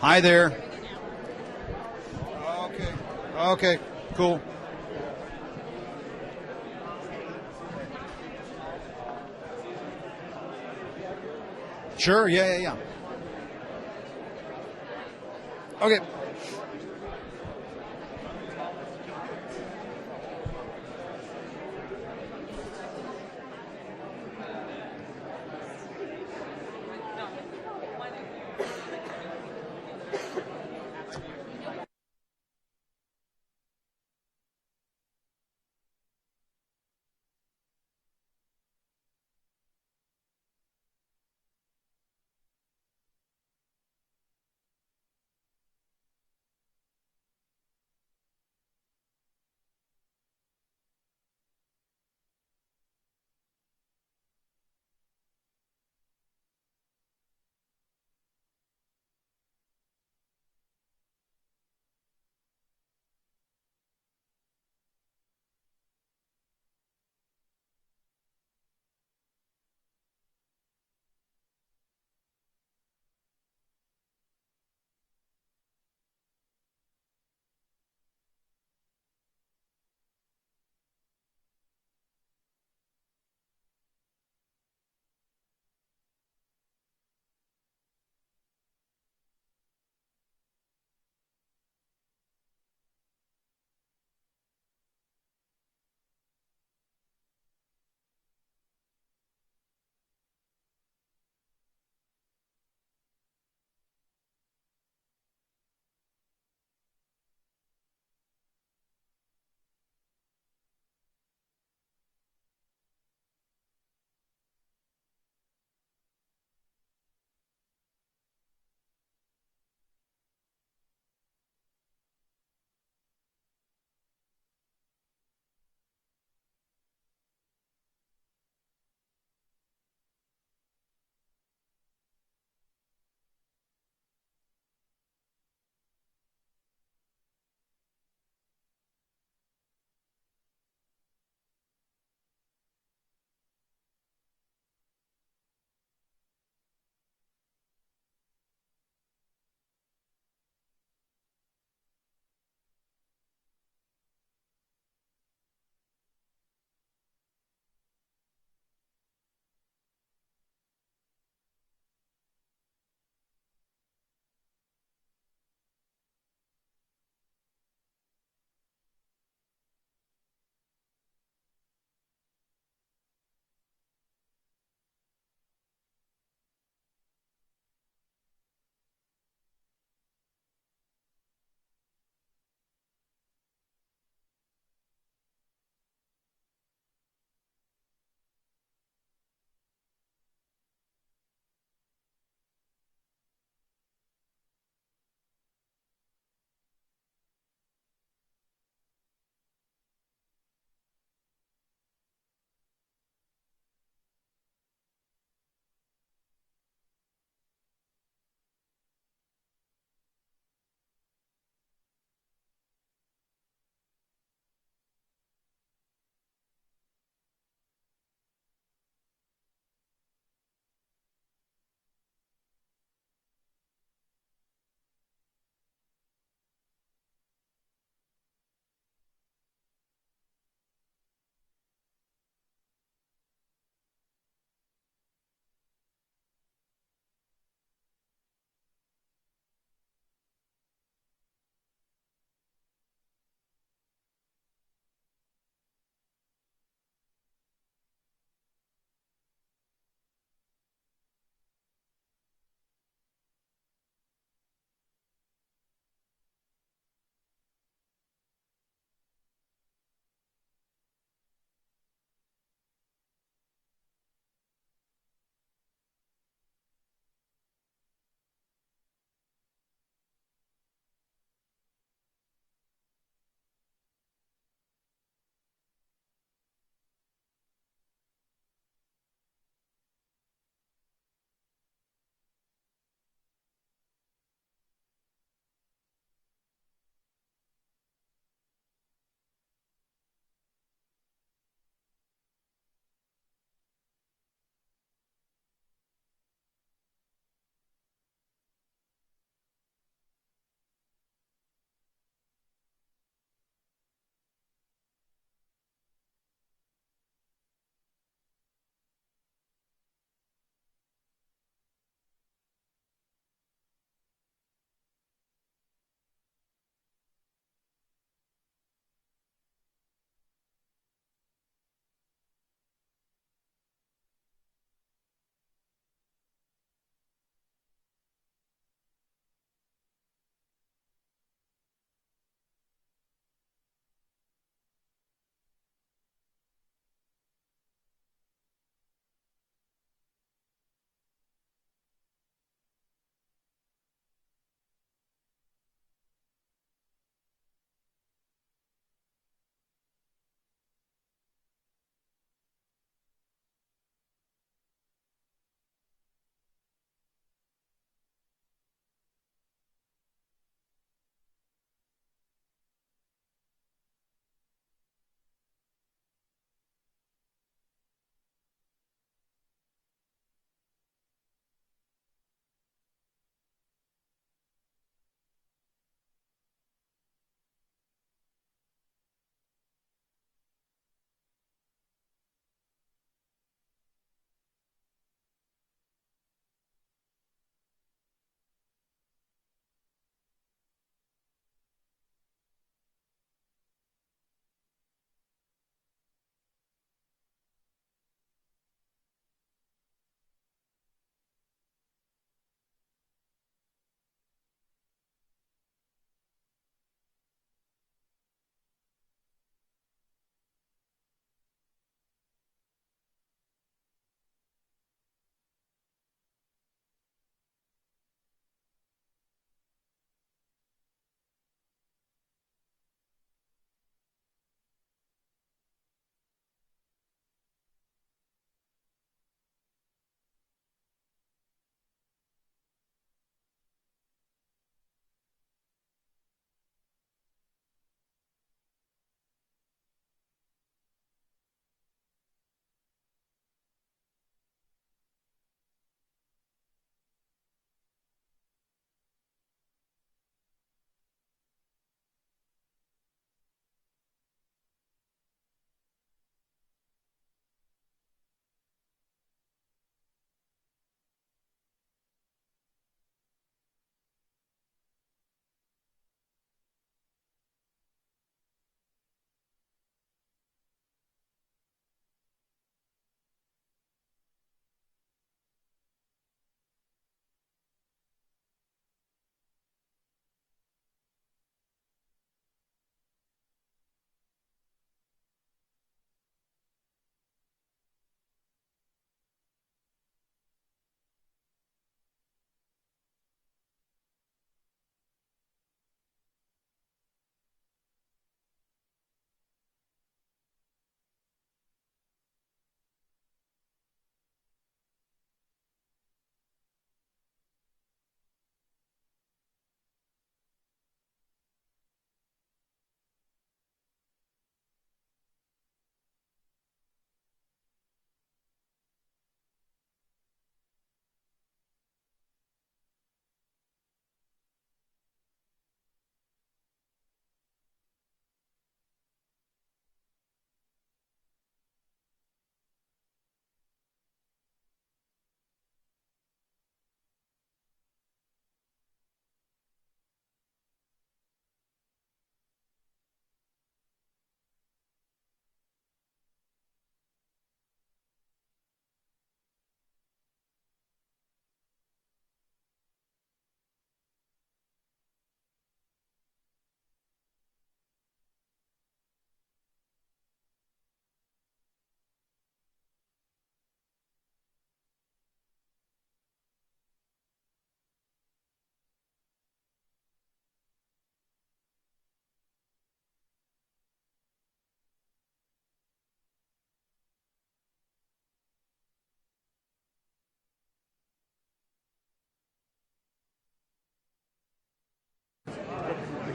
Hi there. Okay. Okay. Cool. Sure. Yeah. Okay.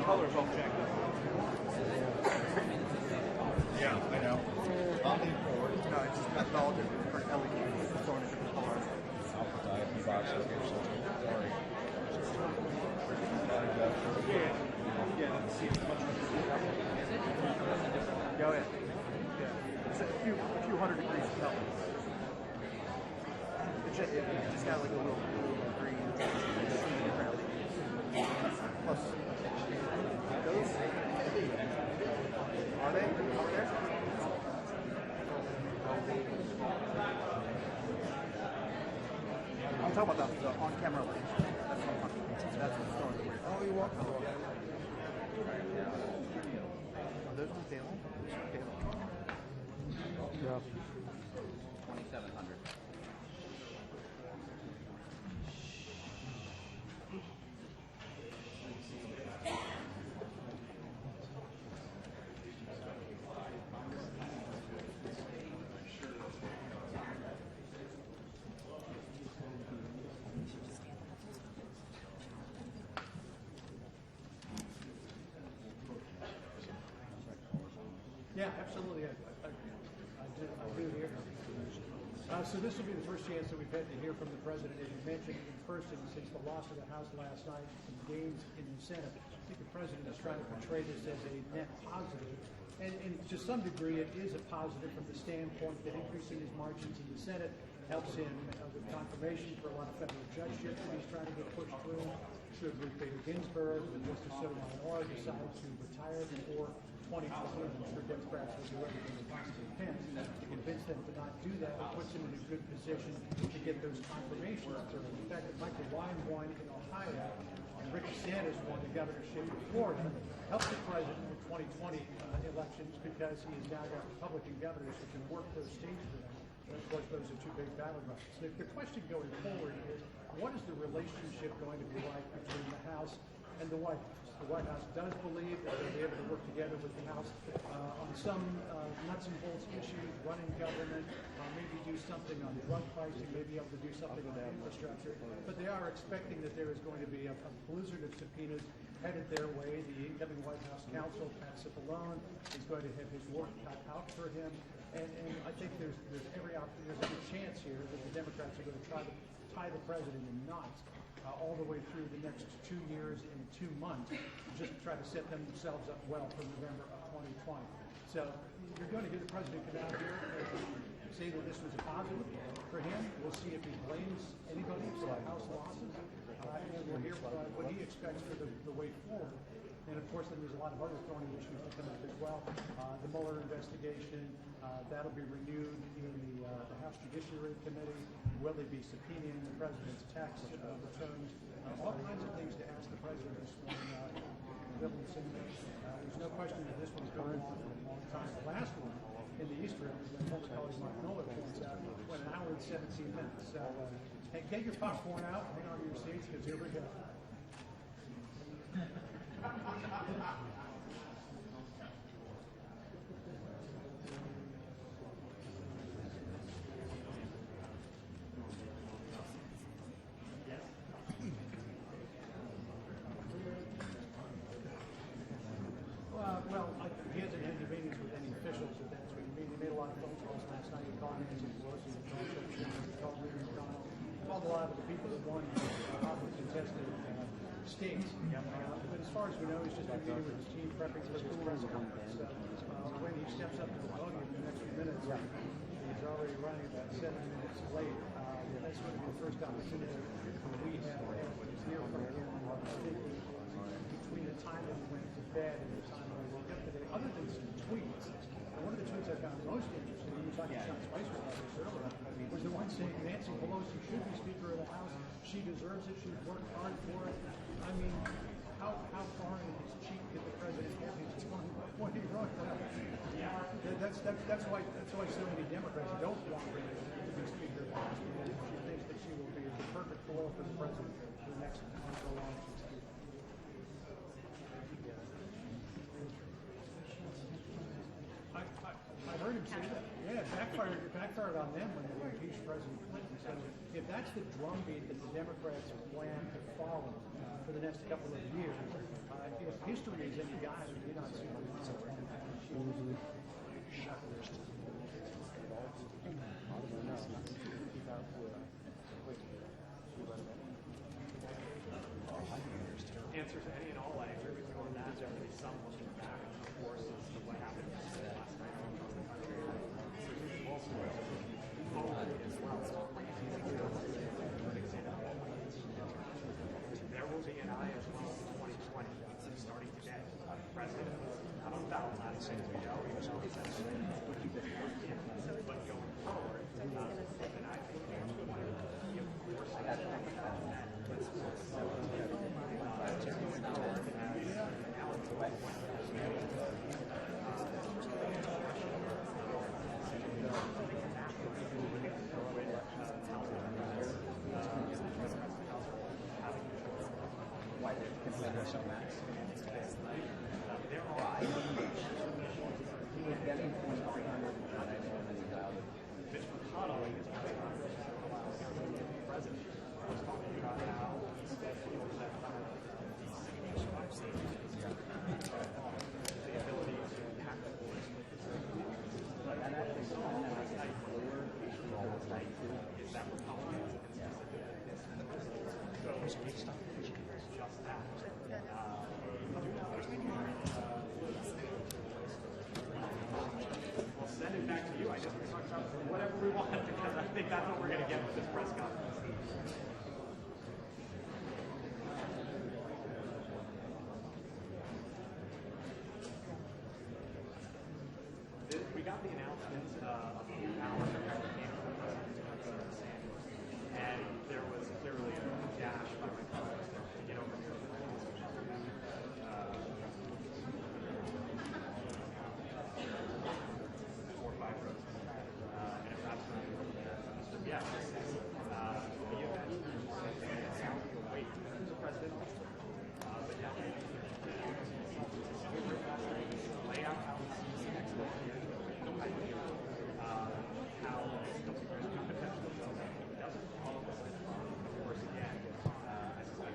colors all jacked up. Yeah, I know. I'll lean forward. No, it's just got all different LEDs. It's going in different colors. I'll put the IP boxes here, so sorry. Yeah, let's see as much as yeah, it's a few hundred degrees of color. It just got like a little green, different LEDs. Plus, those are they over there? I'm talking about the on-camera light. That's what I'm talking about. That's what's going to weird. Oh, you walk. Are those ones daylight? Yeah. 2,700. Yeah, absolutely. I do hear. So this will be the first chance that we've had to hear from the president, as you mentioned, in person since the loss of the House last night, some gains in the Senate. I think the president is trying to portray this as a net positive. And to some degree, it is a positive from the standpoint that increasing his margins in the Senate helps him with confirmation for a lot of federal judgeships that he's trying to get pushed through. Should Ruth Bader Ginsburg and Justice Sotomayor decide to retire before 2020, I'm sure Democrats will do everything they possibly can to convince them to not do that. It puts them in a good position to get those confirmations through. In fact, that Michael Wine won in Ohio and Rick DeSantis won the governorship in Florida helped the president in the 2020 elections because he has now got Republican governors who can work those states for them. And of course, those are two big battlegrounds. The question going forward is, what is the relationship going to be like between the House and the White House? The White House does believe that they'll be able to work together with the House on some nuts and bolts issues, running government, maybe do something on drug pricing, maybe able to do something on infrastructure. But they are expecting that there is going to be a blizzard of subpoenas headed their way. The incoming White House counsel, Pat Cipollone, is going to have his work cut out for him. And I think there's every chance here that the Democrats are going to try to tie the president in knots all the way through the next 2 years and 2 months, just to try to set themselves up well for November of 2020. So you're going to hear the president come out here and say that this was a positive for him. We'll see if he blames anybody for the House losses, and we'll hear what he expects for the way forward. And of course, then there's a lot of other thorny issues that come up as well. The Mueller investigation, that'll be renewed in the House Judiciary Committee. Will they be subpoenaing the president's tax returns? All kinds of things to ask the president this morning. There's no question that this one's going on for a long time. The last one in the East Room, as my former colleague Mark Miller points out, went an hour and 17 minutes. So hey, get your popcorn out, hang on to your seats, because here we go. Well, he hasn't had any meetings with any officials at that sort of meeting. He made a lot of phone calls last night. He called Nancy Pelosi, he called Leader McConnell, called a lot of the people that won hotly contested states. But as far as we know, he's just been meeting with his team, prepping for his press conference. When he steps up to the podium in the next few minutes, he's already running about 7 minutes late. That's going to be the first opportunity we have had to hear from him between the time that he went to bed and the time that he woke up today, other than some tweets. And one of the tweets I found most interesting, we were talking to Sean Spicer about this earlier, was the one saying Nancy Pelosi should be Speaker of the House. She deserves it. She's worked hard for it. I mean, how far in his cheek did the president have when he wrote that? That's why so many Democrats don't want her to be Speaker of the House. She thinks that she will be the perfect foil for the president for the next so long she's Speaker. I heard him say that. Yeah, it backfired on them when they impeached President Clinton. So if that's the drumbeat that the Democrats plan to follow for the next couple of years, if history is any guide, we did not see a lot of Answer to any and all, I agree with you on that. There will be some looking back, of course, as to what happened last night across the country. There's also forward as well. There will be an eye as well in 2020, starting today. President was not on the ballot last night, as we know, even though he said but going forward, and I think there's going to be, of course, we want, because I think that's what we're going to get with this press conference. We got the announcement a few hours ago that came from the president, and there was clearly a dash by my colleagues to get over here. 4 or 5 rows. And it's absolutely yes. The event sounds like a wait for the president. But yeah, lay out how he sees the next one. How there's two potential shows that he doesn't follow this. Of course, again, I suspect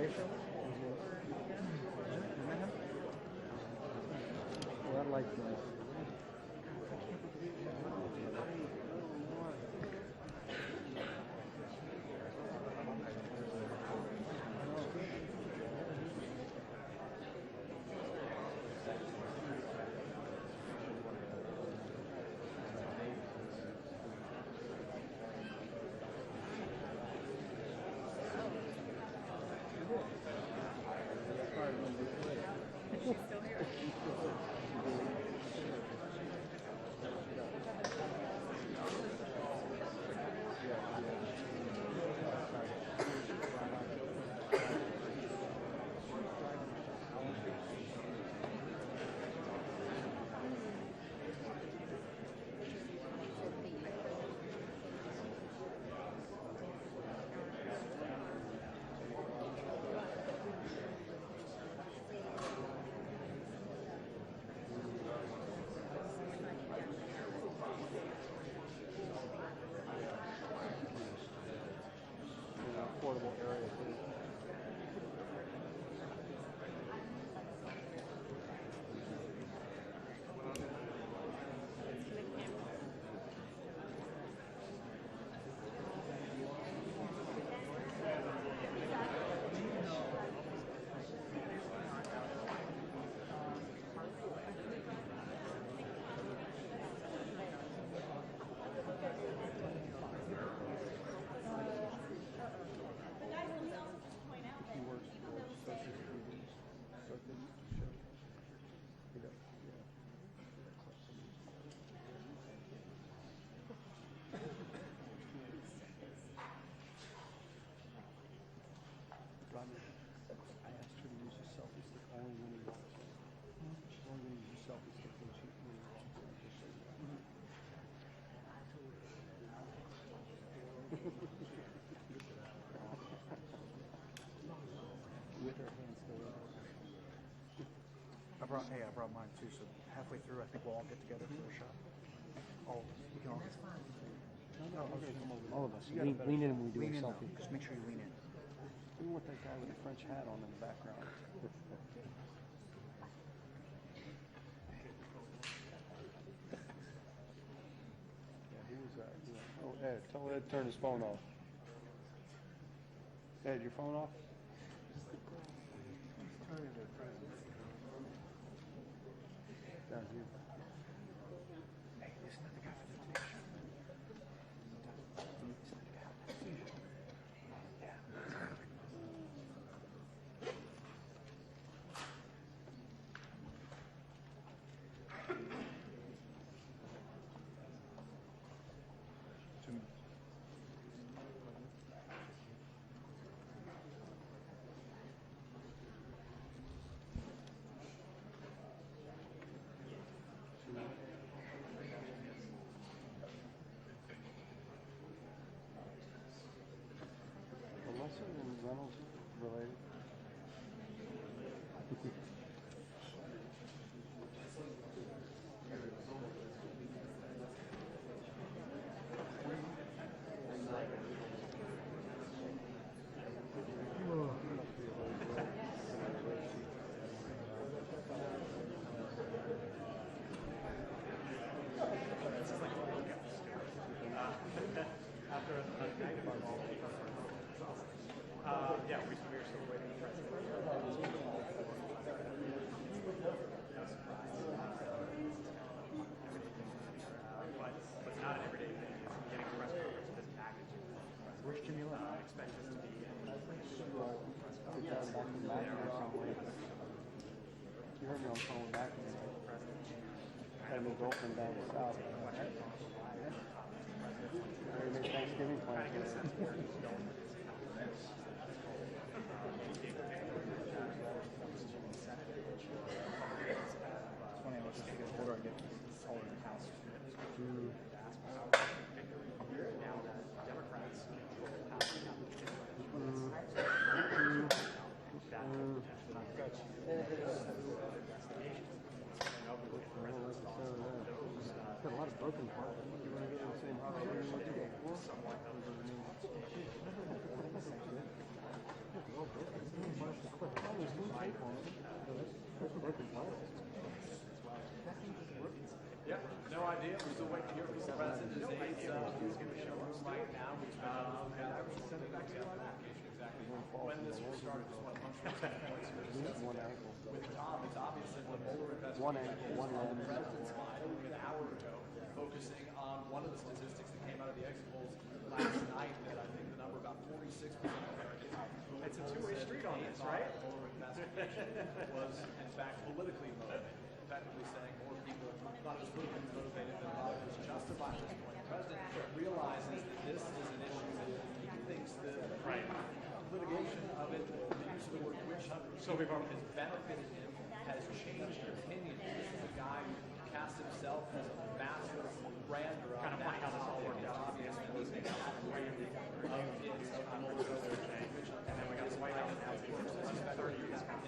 Jason? Well, I like that. Affordable area. I asked her to use a selfie stick only when he walks. Only when you use a selfie stick when she with her hands still up. I brought mine too, so halfway through I think we'll all get together for a shot. All of us. We can all get All of us. Lean in when we do lean a in selfie. though. Just make sure you lean in. We want that guy with the French hat on in the background. Yeah, he was, oh, Ed, tell Ed to turn his phone off. Ed, your phone off? Down here. Hey, isn't that the guy from the Today Show? Isn't that the guy from the Today Show? Yeah. Melissa and Reynolds related? Yeah, we were still waiting for but it's not an everyday thing. It's getting a press conference of this magnitude. Where's Jimmy Lynn? I expect this to be You heard me on the phone back and had a new girlfriend down south. They make Thanksgiving plans. It's funny, I was just thinking, what do I get all in the house? now that Democrats Got a lot of broken parts. You want to get in the same house you were before? Yeah, no idea. We're still waiting to hear from the president. His aides, who's going to show us right now. And I was send it back to the application exactly when this will start. Just want to punch points here. With Tom, it's obvious that the Mueller investigation is on the president's mind only an hour ago, focusing on one of the statistics that came out of the exit polls last night. That I think the number about 46% of Americans. It's a two-way street on this, right? The Mueller investigation was in fact politically motivated. Effectively saying more people thought it was politically motivated than thought it was justified at this point. The president realizes that this is an issue that he thinks the litigation of it, the use of the word witch hunter, has benefited him, has changed opinions. This is a guy who cast himself as a massive brander on that topic. It's obvious that he's an outbreak of his and then we got the White House announcing this is 30 years ago.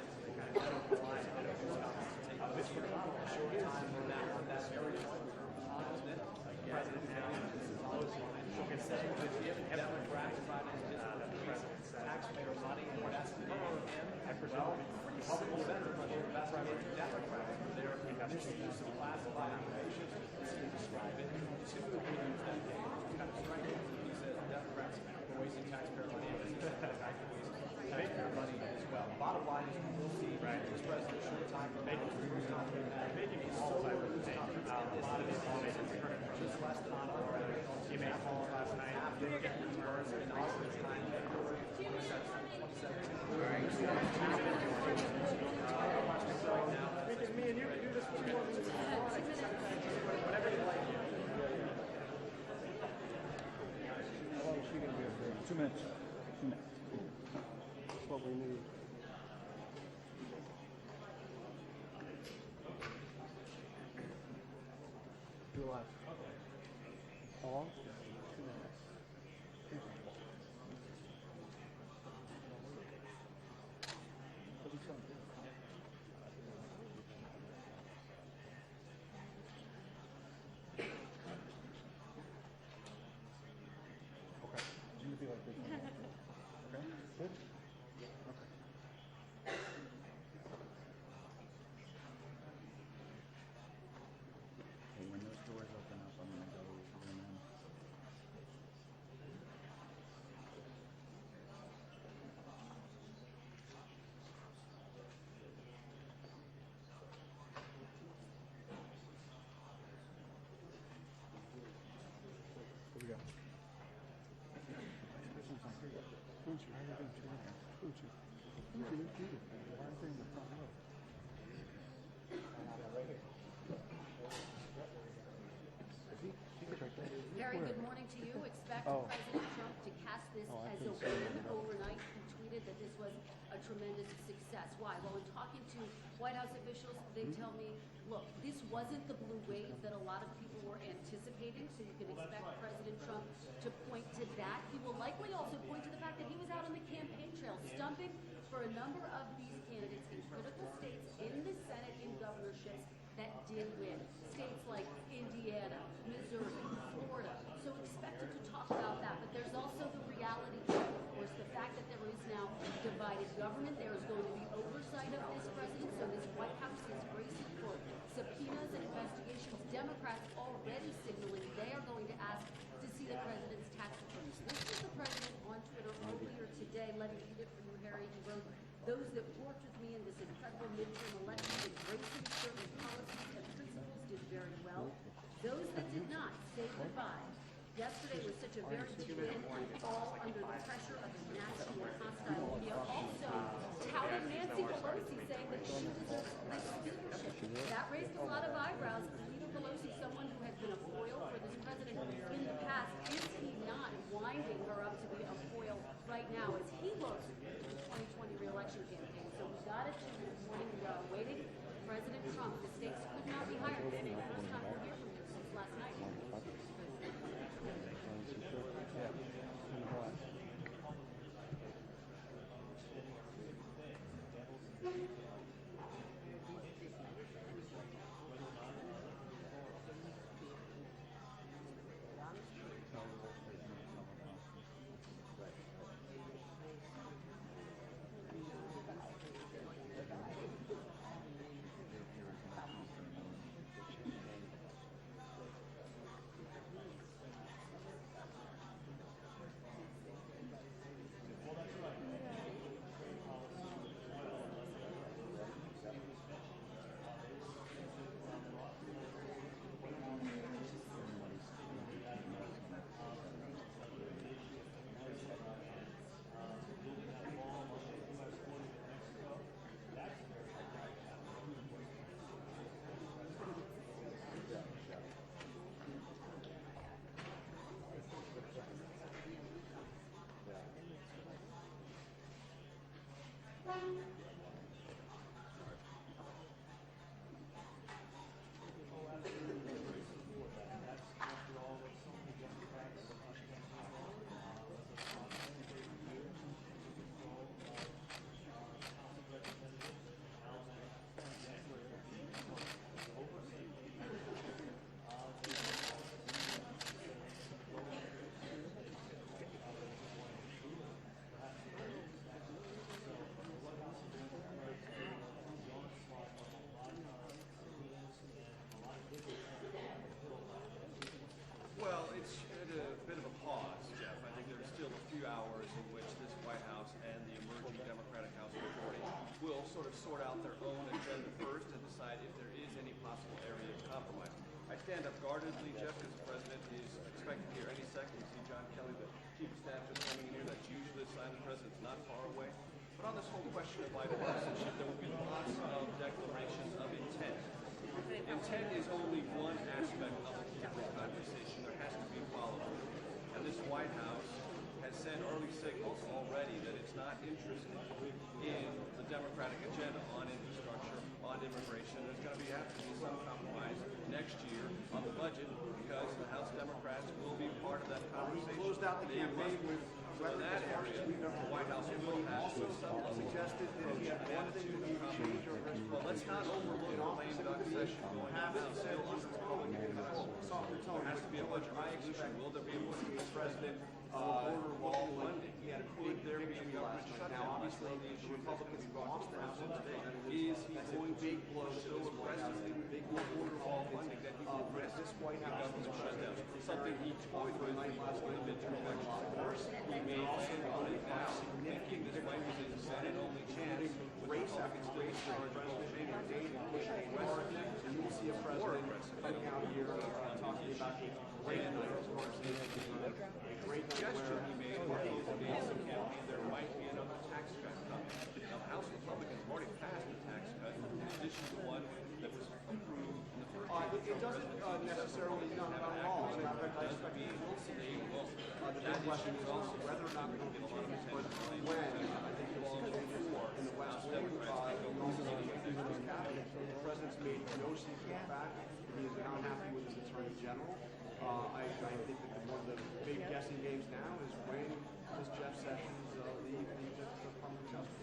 This year, a short time from now, on that very point, on his minute, President is saying that if Democrats try to increase taxpayer money and invested in him, well, Republican senators are investigating Democrats for their misuse of classified information, as he described it, to use that data. It's kind of striking. He says Democrats are wasting taxpayer money and taxpayer money as well. Bottom line is we will see this president short time from now. Making all type of thing. A lot of these lawmakers just less than an hour. He made calls last night. Didn't get returns in Austin's time. Me and you can do this for 2 more minutes. Whatever you like. How long is she going to be up there? 2 minutes. 2 minutes. That's what we need. Do live. How long? 2 minutes. What do you think? Okay. You would be like this. Okay. Good. Okay. Hey, when those doors open up, I'm gonna go in them. What do we got? Who's you? How are you doing? Who's you? Who's you? Why aren't they in the front row? Harry, good morning to you. Expect President Trump to cast this as a win overnight. He tweeted that this was a tremendous success. Why? Well, in talking to White House officials, they tell me, look, this wasn't the blue wave that a lot of people were anticipating, so you can expect President Trump to point to that. He will likely also point to the fact that he was out on the campaign trail, stumping for a number of these candidates in critical states in the Senate and governorships that did win. States like Indiana, Missouri, Florida. So expect him to talk about that. But there's also the reality check, of course, the fact that there is now divided government. There is going to be oversight of this president. So this White House is bracing for subpoenas and investigations. Democrats already signaling they are going to ask to see the president's tax returns. This is the president on Twitter earlier today. Let me read it for you, Harry. He wrote, those that worked with me in this incredible midterm election, embracing certain policies and principles, did very well. Those that did not, say goodbye. Yesterday was such a very big win, all under the pressure of the nasty and hostile media. Also, touted Nancy Pelosi, saying that she deserves this speakership. That raised a lot of eyebrows. Nancy Pelosi, someone who has been a foil for this president in the past, is he not winding her up to be a foil right now as he looks at the 2020 re-election campaign? So we got it this morning. We are waiting. President Trump, the stakes could not be higher. This is the first time we'll hear from you since last night. decide if there is any possible area of compromise. I stand up guardedly, Jeff, because the president is expected here any second. You see John Kelly, the chief of staff, just coming in here. That's usually a sign the president's not far away. But on this whole question of bipartisanship, there will be lots of declarations of intent. Intent is only one aspect of a political conversation. There has to be a follow-up. And this White House has sent early signals already that it's not interested in the Democratic agenda on infrastructure, on immigration. There's going to have to be some compromise next year on the budget because the House Democrats will be part of that conversation. Closed out the campaign with so in that area, the White House will have to suggested that he had one thing that he would change or well, let's not overlook the lame duck session going on now. Still under public control. There has to be a budget resolution. Will there be a budget president order wall funding? Could there be a government shutdown? Obviously, the issue Republicans lost the House today. Is he going to blow to this president big order wall funding that he will risk this White House government shutdown? Something he toyed with before the midterm elections. He made some money now, thinking this might be the Senate only chance with Republicans still in charge of pushing aggressively. and you will see a president coming out here talking about a great gesture he made for those days of campaign, there might be another tax cut coming. Now, the House Republicans have already passed a tax cut. This is the one that was approved in the first year. It doesn't necessarily, not at all. It's not that Doesn't mean that question is also whether or not we can get a lot of attention when I think you'll see changes in the West Wing. The president's made no secret of the fact that he is not happy with his attorney general. I think that one of the big guessing games now is when does Jeff Sessions leave the Department of Justice?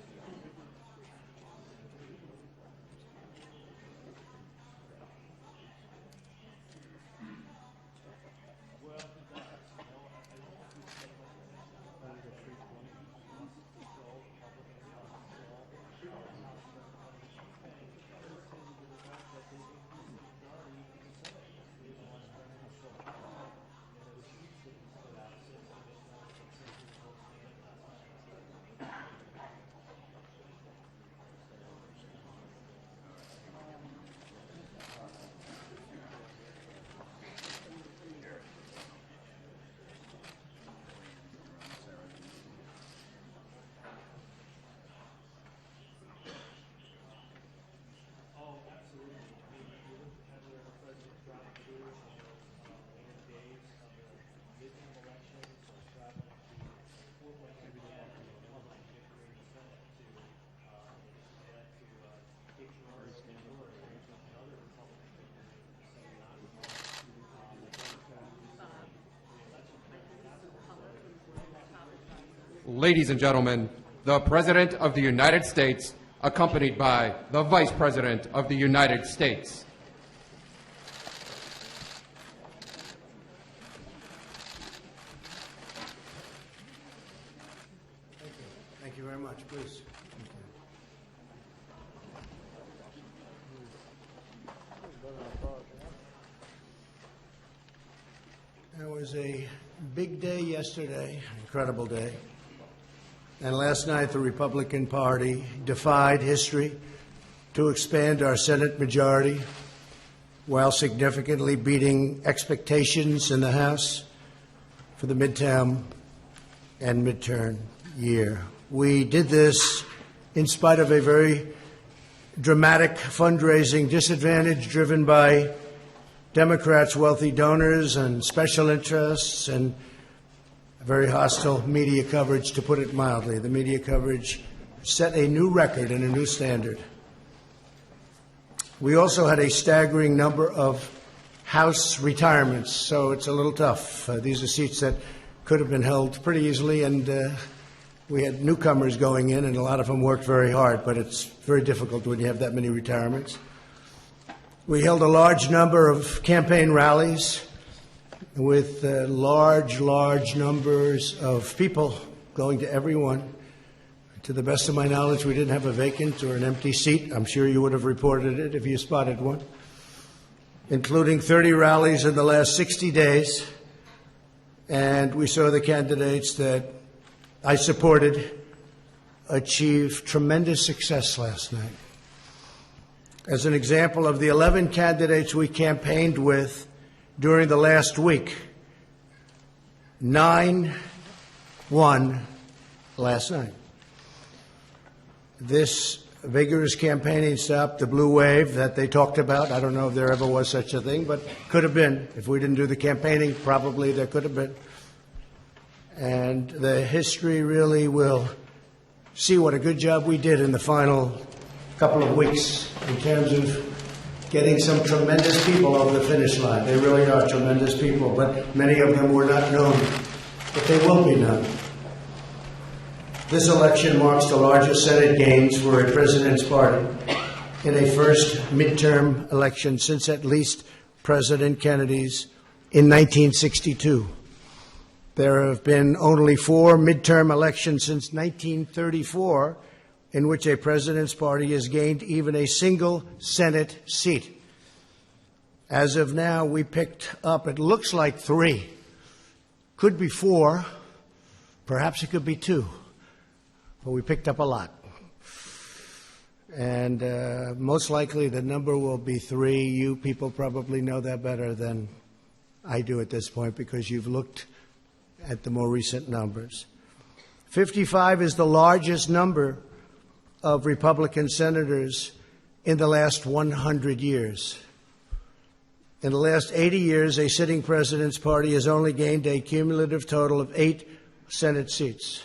Ladies and gentlemen, the President of the United States, accompanied by the Vice President of the United States. Thank you very much. Please. It was a big day yesterday, incredible day. And last night, the Republican Party defied history to expand our Senate majority while significantly beating expectations in the House for the midterm and midterm year. We did this in spite of a very dramatic fundraising disadvantage driven by Democrats' wealthy donors and special interests and very hostile media coverage, to put it mildly. The media coverage set a new record and a new standard. We also had a staggering number of House retirements, so it's a little tough. These are seats that could have been held pretty easily, and we had newcomers going in, and a lot of them worked very hard, but it's very difficult when you have that many retirements. We held a large number of campaign rallies with large numbers of people going to everyone. To the best of my knowledge, we didn't have a vacant or an empty seat. I'm sure you would have reported it if you spotted one. Including 30 rallies in the last 60 days. And we saw the candidates that I supported achieve tremendous success last night. As an example of the 11 candidates we campaigned with during the last week, 9 won last night. This vigorous campaigning stopped the blue wave that they talked about. I don't know if there ever was such a thing, but could have been. If we didn't do the campaigning, probably there could have been. And the history really will see what a good job we did in the final couple of weeks in terms of getting some tremendous people over the finish line. They really are tremendous people, but many of them were not known, but they will be known. This election marks the largest Senate gains for a president's party in a first midterm election since at least President Kennedy's in 1962. There have been only 4 midterm elections since 1934 in which a president's party has gained even a single Senate seat. As of now, we picked up, it looks like 3. Could be 4. Perhaps it could be 2. But we picked up a lot. And most likely the number will be 3. You people probably know that better than I do at this point because you've looked at the more recent numbers. 55 is the largest number of Republican senators in the last 100 years. In the last 80 years, a sitting president's party has only gained a cumulative total of 8 Senate seats,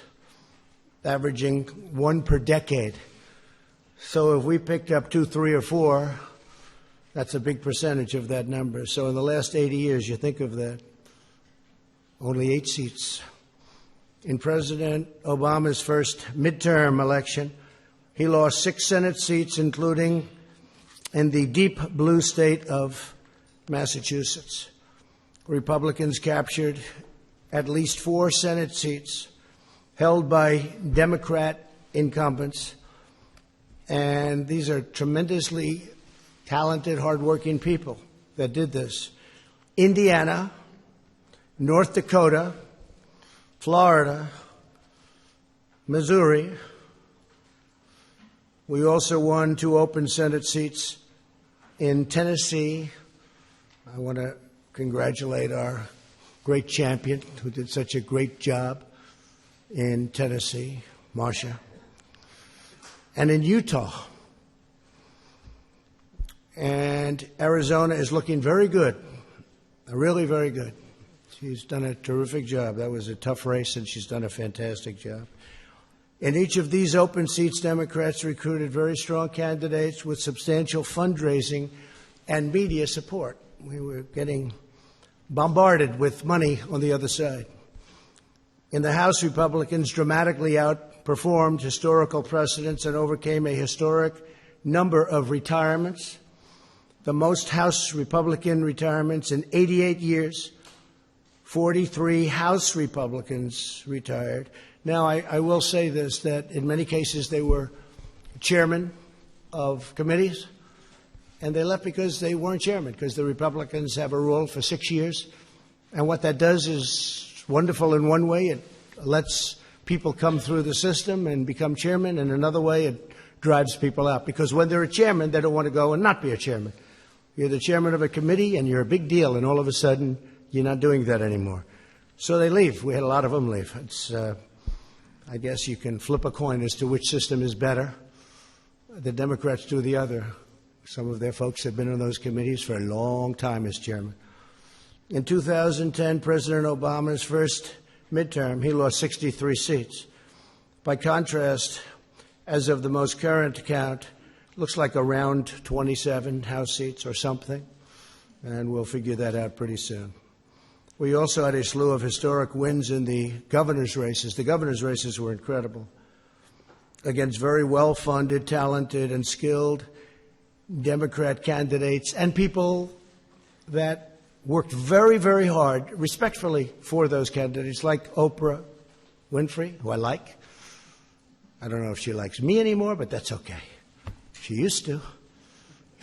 averaging 1 per decade. So if we picked up 2, 3, or 4, that's a big percentage of that number. So in the last 80 years, you think of that, only 8 seats. In President Obama's first midterm election, he lost 6 Senate seats, including in the deep blue state of Massachusetts. Republicans captured at least 4 Senate seats held by Democrat incumbents. And these are tremendously talented, hardworking people that did this. Indiana, North Dakota, Florida, Missouri. We also won 2 open Senate seats in Tennessee. I want to congratulate our great champion who did such a great job in Tennessee, Marcia, and in Utah. And Arizona is looking very good, really very good. She's done a terrific job. That was a tough race, and she's done a fantastic job. In each of these open seats, Democrats recruited very strong candidates with substantial fundraising and media support. We were getting bombarded with money on the other side. In the House, Republicans dramatically outperformed historical precedents and overcame a historic number of retirements, the most House Republican retirements in 88 years. 43 House Republicans retired. Now, I will say this, that in many cases they were chairmen of committees, and they left because they weren't chairmen, because the Republicans have a rule for 6 years. And what that does is wonderful in one way. It lets people come through the system and become chairman. In another way, it drives people out, because when they're a chairman, they don't want to go and not be a chairman. You're the chairman of a committee, and you're a big deal, and all of a sudden, you're not doing that anymore. So they leave. We had a lot of them leave. It's, I guess you can flip a coin as to which system is better. The Democrats do the other. Some of their folks have been on those committees for a long time as chairman. In 2010, President Obama's first midterm, he lost 63 seats. By contrast, as of the most current count, looks like around 27 House seats or something, and we'll figure that out pretty soon. We also had a slew of historic wins in the governor's races. The governor's races were incredible, against very well-funded, talented, and skilled Democrat candidates and people that worked very, very hard, respectfully, for those candidates, like Oprah Winfrey, who I like. I don't know if she likes me anymore, but that's okay. She used to.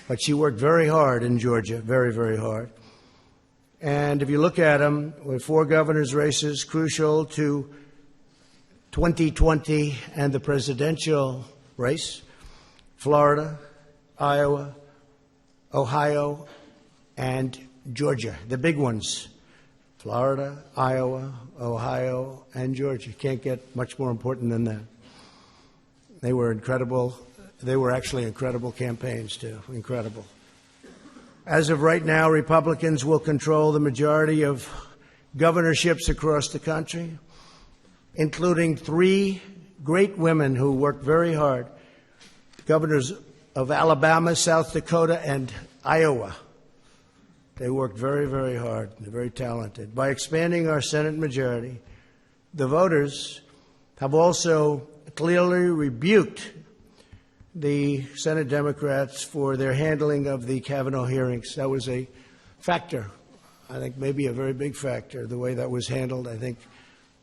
But she worked very hard in Georgia, very, very hard. And if you look at them, with 4 governor's races crucial to 2020 and the presidential race, Florida, Iowa, Ohio, and Georgia, the big ones. Florida, Iowa, Ohio, and Georgia. Can't get much more important than that. They were incredible. They were actually incredible campaigns, too. Incredible. As of right now, Republicans will control the majority of governorships across the country, including 3 great women who worked very hard, governors of Alabama, South Dakota, and Iowa. They worked very, very hard. They're very talented. By expanding our Senate majority, the voters have also clearly rebuked the Senate Democrats for their handling of the Kavanaugh hearings. That was a factor, I think maybe a very big factor. The way that was handled, I think,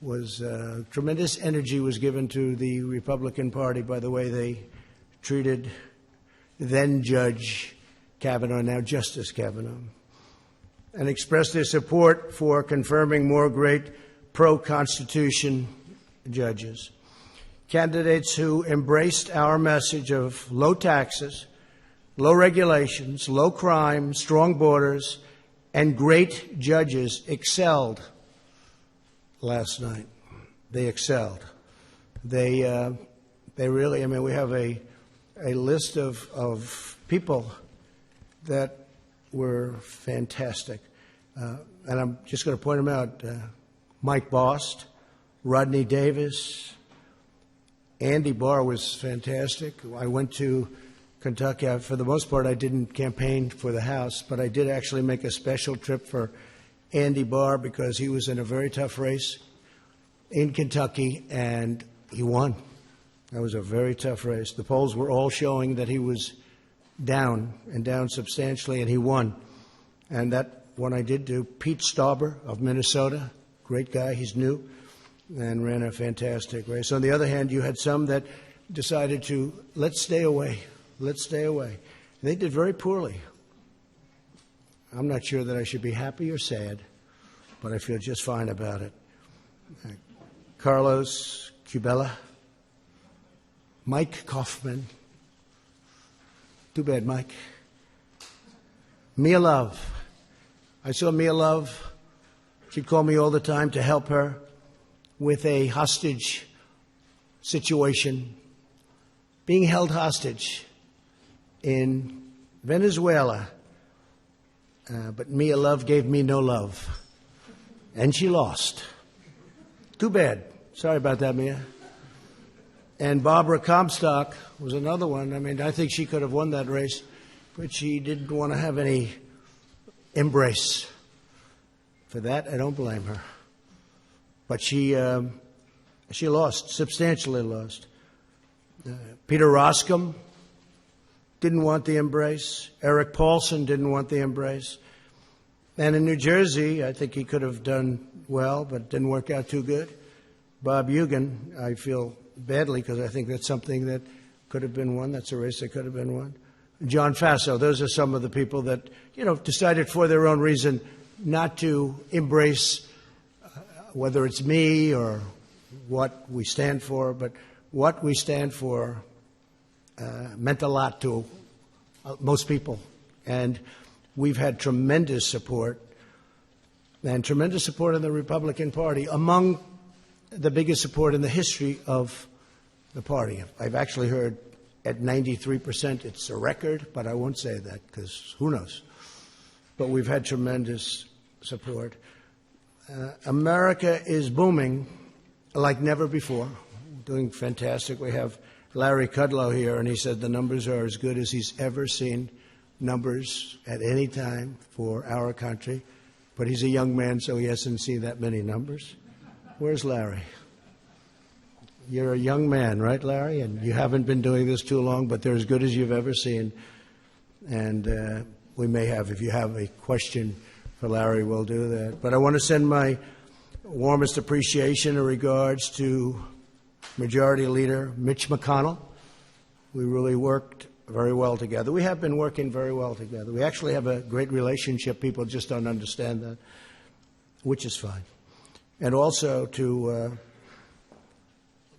was tremendous energy was given to the Republican Party by the way they treated then Judge Kavanaugh, now Justice Kavanaugh, and expressed their support for confirming more great pro-Constitution judges. Candidates who embraced our message of low taxes, low regulations, low crime, strong borders, and great judges excelled last night. They excelled. They really, I mean, we have a list of people that were fantastic. And I'm just going to point them out. Mike Bost, Rodney Davis, Andy Barr was fantastic. I went to Kentucky. For the most part, I didn't campaign for the House, but I did actually make a special trip for Andy Barr because he was in a very tough race in Kentucky, and he won. That was a very tough race. The polls were all showing that he was down, and down substantially, and he won. And that one I did do. Pete Stauber of Minnesota, great guy, he's new, and ran a fantastic race. On the other hand, you had some that decided to, let's stay away. Let's stay away. They did very poorly. I'm not sure that I should be happy or sad, but I feel just fine about it. Carlos Cubella, Mike Kaufman. Too bad, Mike. Mia Love. I saw Mia Love. She'd call me all the time to help her with a hostage situation, being held hostage in Venezuela. But Mia Love gave me no love, and she lost. Too bad. Sorry about that, Mia. And Barbara Comstock was another one. I mean, I think she could have won that race, but she didn't want to have any embrace. For that, I don't blame her. But she lost, substantially lost. Peter Roskam didn't want the embrace. Eric Paulson didn't want the embrace. And in New Jersey, I think he could have done well, but it didn't work out too good. Bob Eugen, I feel badly because I think that's something that could have been won. That's a race that could have been won. John Faso, those are some of the people that, decided for their own reason not to embrace whether it's me or what we stand for, but what we stand for meant a lot to most people. And we've had tremendous support, and tremendous support in the Republican Party, among the biggest support in the history of the party. I've actually heard at 93% it's a record, but I won't say that because who knows. But we've had tremendous support. America is booming like never before, doing fantastic. We have Larry Kudlow here, and he said the numbers are as good as he's ever seen numbers at any time for our country. But he's a young man, so he hasn't seen that many numbers. Where's Larry? You're a young man, right, Larry? And you haven't been doing this too long, but they're as good as you've ever seen. And we may have, if you have a question for Larry, we'll do that. But I want to send my warmest appreciation and regards to Majority Leader Mitch McConnell. We really worked very well together. We have been working very well together. We actually have a great relationship. People just don't understand that, which is fine. And also to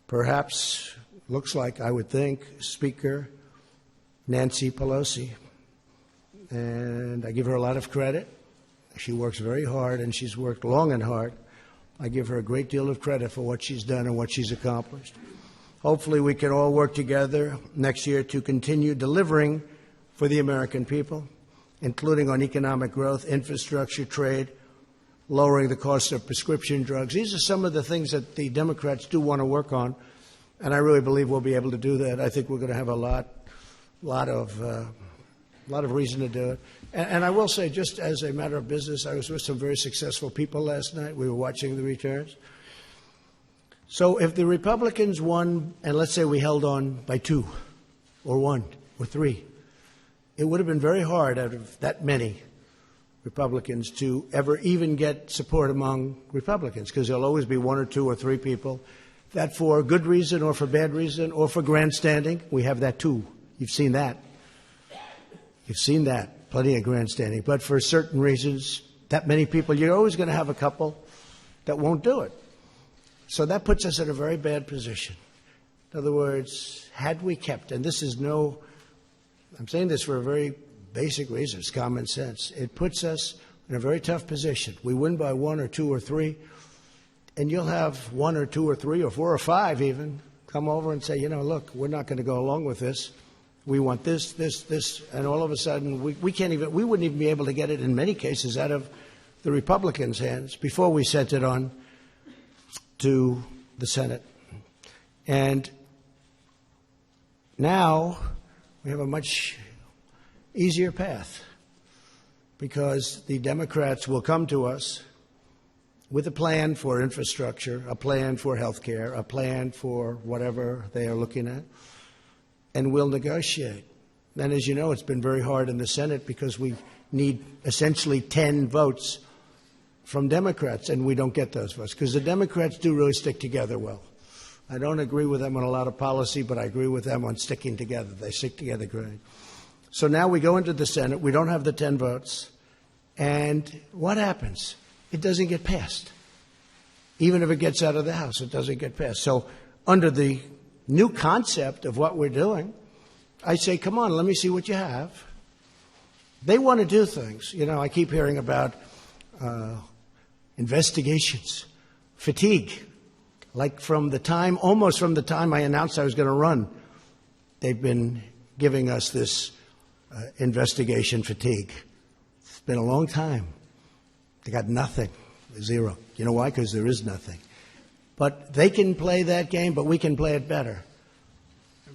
perhaps, looks like, I would think, Speaker Nancy Pelosi. and I give her a lot of credit. She works very hard, and she's worked long and hard. I give her a great deal of credit for what she's done and what she's accomplished. Hopefully we can all work together next year to continue delivering for the American people, including on economic growth, infrastructure, trade, lowering the cost of prescription drugs. These are some of the things that the Democrats do want to work on, and I really believe we'll be able to do that. I think we're going to have a lot of reason to do it. And I will say, just as a matter of business, I was with some very successful people last night. We were watching the returns. So if the Republicans won, and let's say we held on by 2 or 1 or 3, it would have been very hard out of that many Republicans to ever even get support among Republicans, because there'll always be 1 or 2 or 3 people that, for good reason or for bad reason or for grandstanding, we have that too. You've seen that. You've seen that, plenty of grandstanding. But for certain reasons, that many people, you're always going to have a couple that won't do it. So that puts us in a very bad position. In other words, had we kept, and this is I'm saying this for a very basic reason, it's common sense. It puts us in a very tough position. We win by 1 or 2 or 3, and you'll have 1 or 2 or 3 or 4 or 5 even come over and say, look, we're not going to go along with this. We want this, and all of a sudden we wouldn't even be able to get it in many cases out of the Republicans' hands before we sent it on to the Senate. And now we have a much easier path, because the Democrats will come to us with a plan for infrastructure, a plan for health care, a plan for whatever they are looking at, and we'll negotiate. And as you know, it's been very hard in the Senate because we need essentially 10 votes from Democrats, and we don't get those votes because the Democrats do really stick together well. I don't agree with them on a lot of policy, but I agree with them on sticking together. They stick together great. So now we go into the Senate. We don't have the 10 votes. And what happens? It doesn't get passed. Even if it gets out of the House, it doesn't get passed. So under the new concept of what we're doing, I say, come on, let me see what you have. They want to do things. I keep hearing about investigations, fatigue. Like almost from the time I announced I was going to run, they've been giving us this investigation fatigue. It's been a long time. They got nothing, 0. You know why? Because there is nothing. But they can play that game, but we can play it better,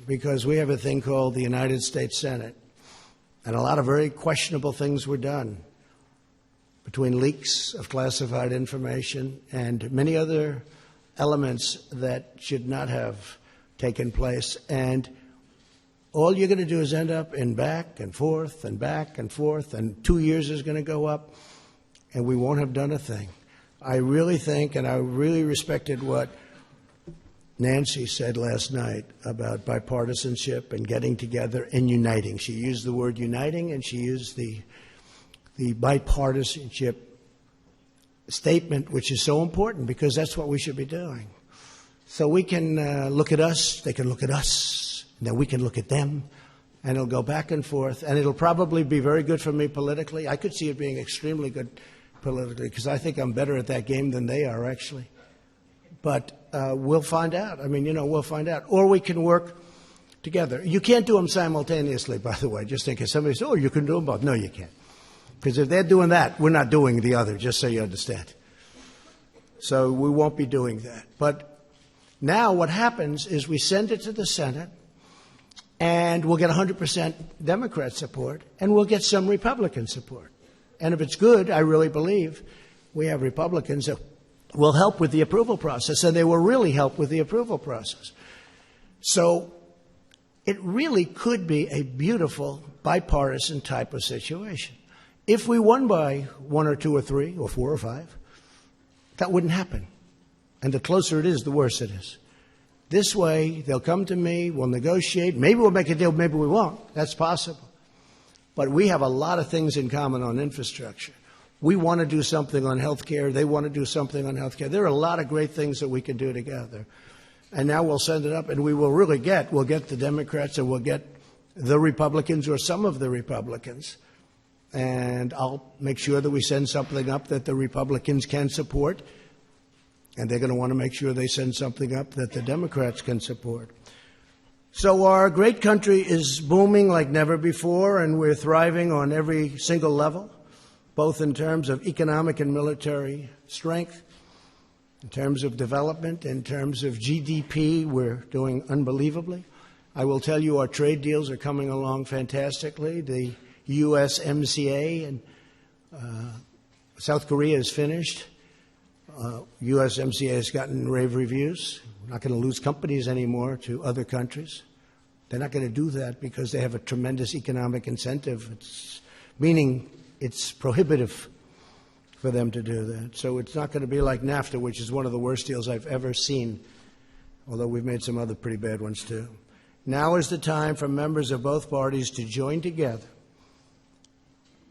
because we have a thing called the United States Senate, and a lot of very questionable things were done between leaks of classified information and many other elements that should not have taken place. And all you're going to do is end up in back and forth and back and forth, and 2 years is going to go up, and we won't have done a thing. I really think, and I really respected what Nancy said last night about bipartisanship and getting together and uniting. She used the word uniting, and she used the bipartisanship statement, which is so important because that's what we should be doing. So we can look at us, they can look at us, and then we can look at them, and it'll go back and forth, and it'll probably be very good for me politically. I could see it being extremely good politically because I think I'm better at that game than they are, actually. But we'll find out. We'll find out. Or we can work together. You can't do them simultaneously, by the way, just in case somebody says, you can do them both. No, you can't. Because if they're doing that, we're not doing the other, just so you understand. So we won't be doing that. But now what happens is we send it to the Senate, and we'll get 100% Democrat support, and we'll get some Republican support. And if it's good, I really believe we have Republicans that will help with the approval process, and they will really help with the approval process. So it really could be a beautiful bipartisan type of situation. If we won by 1 or 2 or 3 or 4 or 5, that wouldn't happen. And the closer it is, the worse it is. This way, they'll come to me, we'll negotiate. Maybe we'll make a deal, maybe we won't. That's possible. But we have a lot of things in common on infrastructure. We want to do something on health care. They want to do something on health care. There are a lot of great things that we can do together. And now we'll send it up, and we'll get the Democrats, and we'll get the Republicans or some of the Republicans and I'll make sure that we send something up that the Republicans can support, and they're going to want to make sure they send something up that the Democrats can support. So our great country is booming like never before, and we're thriving on every single level, both in terms of economic and military strength, in terms of development, in terms of GDP, we're doing unbelievably. I will tell you our trade deals are coming along fantastically. The USMCA and South Korea is finished. USMCA has gotten rave reviews. We're not going to lose companies anymore to other countries. They're not going to do that because they have a tremendous economic incentive, meaning it's prohibitive for them to do that. So it's not going to be like NAFTA, which is one of the worst deals I've ever seen, although we've made some other pretty bad ones too. Now is the time for members of both parties to join together,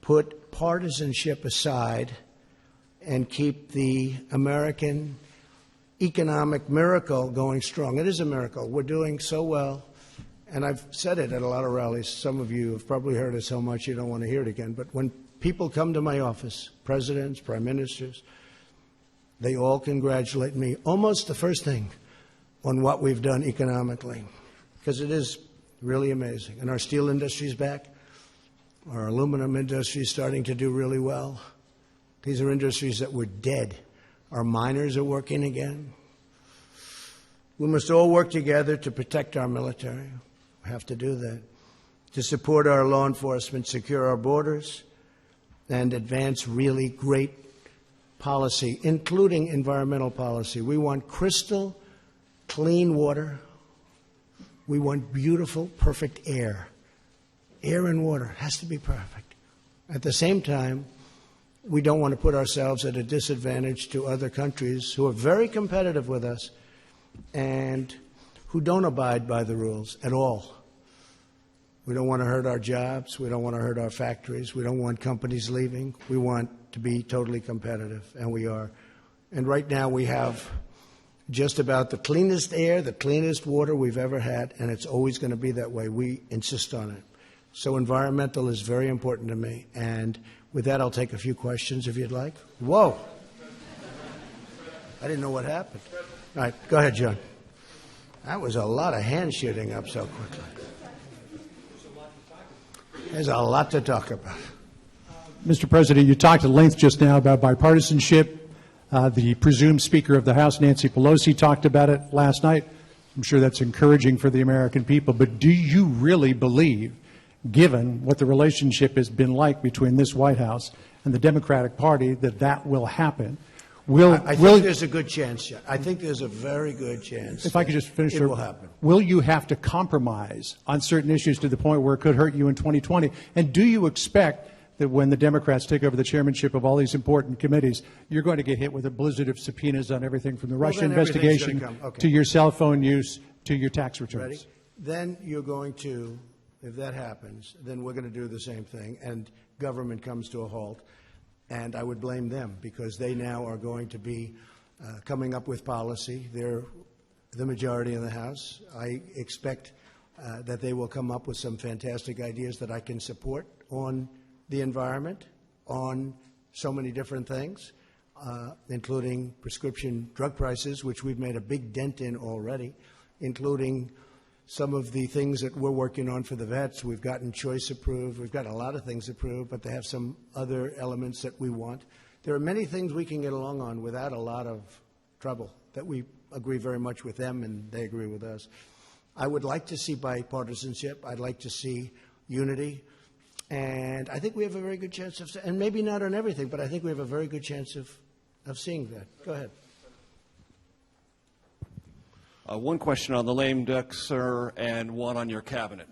put partisanship aside, and keep the American economic miracle going strong. It is a miracle. We're doing so well, and I've said it at a lot of rallies. Some of you have probably heard it so much you don't want to hear it again, but when people come to my office, presidents, prime ministers, they all congratulate me, almost the first thing, on what we've done economically, because it is really amazing. And our steel industry is back. Our aluminum industry is starting to do really well. These are industries that were dead. Our miners are working again. We must all work together to protect our military. We have to do that. To support our law enforcement, secure our borders, and advance really great policy, including environmental policy. We want crystal clean water. We want beautiful, perfect air. Air and water has to be perfect. At the same time, we don't want to put ourselves at a disadvantage to other countries who are very competitive with us and who don't abide by the rules at all. We don't want to hurt our jobs. We don't want to hurt our factories. We don't want companies leaving. We want to be totally competitive, and we are. And right now we have just about the cleanest air, the cleanest water we've ever had, and it's always going to be that way. We insist on it. So environmental is very important to me. And with that, I'll take a few questions if you'd like. Whoa. I didn't know what happened. All right, go ahead, John. That was a lot of hand shooting up so quickly. There's a lot to talk about. Mr. President, you talked at length just now about bipartisanship. The presumed Speaker of the House, Nancy Pelosi, talked about it last night. I'm sure that's encouraging for the American people. But do you really believe, given what the relationship has been like between this White House and the Democratic Party, that that will happen? I think there's a good chance, yeah. I think there's a very good chance. If I could just finish, it will happen. Will you have to compromise on certain issues to the point where it could hurt you in 2020? And do you expect that when the Democrats take over the chairmanship of all these important committees, you're going to get hit with a blizzard of subpoenas on everything from the Russia investigation to your cell phone use to your tax returns? Ready? Then you're going to, if that happens, then we're going to do the same thing, and government comes to a halt. And I would blame them because they now are going to be coming up with policy. They're the majority in the House. I expect that they will come up with some fantastic ideas that I can support on the environment, on so many different things, including prescription drug prices, which we've made a big dent in already, including some of the things that we're working on for the vets. We've gotten choice approved. We've got a lot of things approved, but they have some other elements that we want. There are many things we can get along on without a lot of trouble, that we agree very much with them and they agree with us. I would like to see bipartisanship. I'd like to see unity. And I think we have a very good chance of, and maybe not on everything, but I think we have a very good chance of seeing that. Go ahead. One question on the lame duck, sir, and one on your cabinet.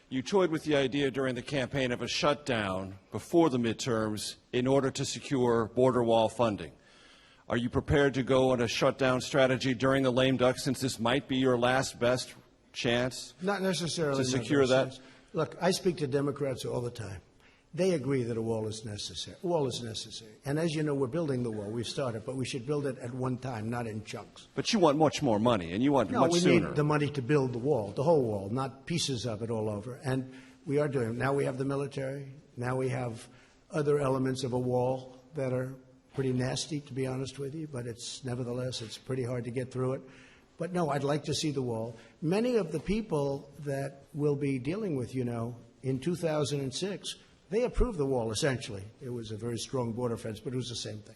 You toyed with the idea during the campaign of a shutdown before the midterms in order to secure border wall funding. Are you prepared to go on a shutdown strategy during the lame duck, since this might be your last best chance? Not necessarily. To secure that? Look, I speak to Democrats all the time. They agree that a wall is necessary. A wall is necessary. And as you know, we're building the wall. We've started, but we should build it at one time, not in chunks. But you want much more money, and you want much sooner. No, we need the money to build the wall, the whole wall, not pieces of it all over. And we are doing it. Now we have the military. Now we have other elements of a wall that are pretty nasty, to be honest with you, but nevertheless, it's pretty hard to get through it. But no, I'd like to see the wall. Many of the people that we'll be dealing with, in 2006, they approved the wall, essentially. It was a very strong border fence, but it was the same thing.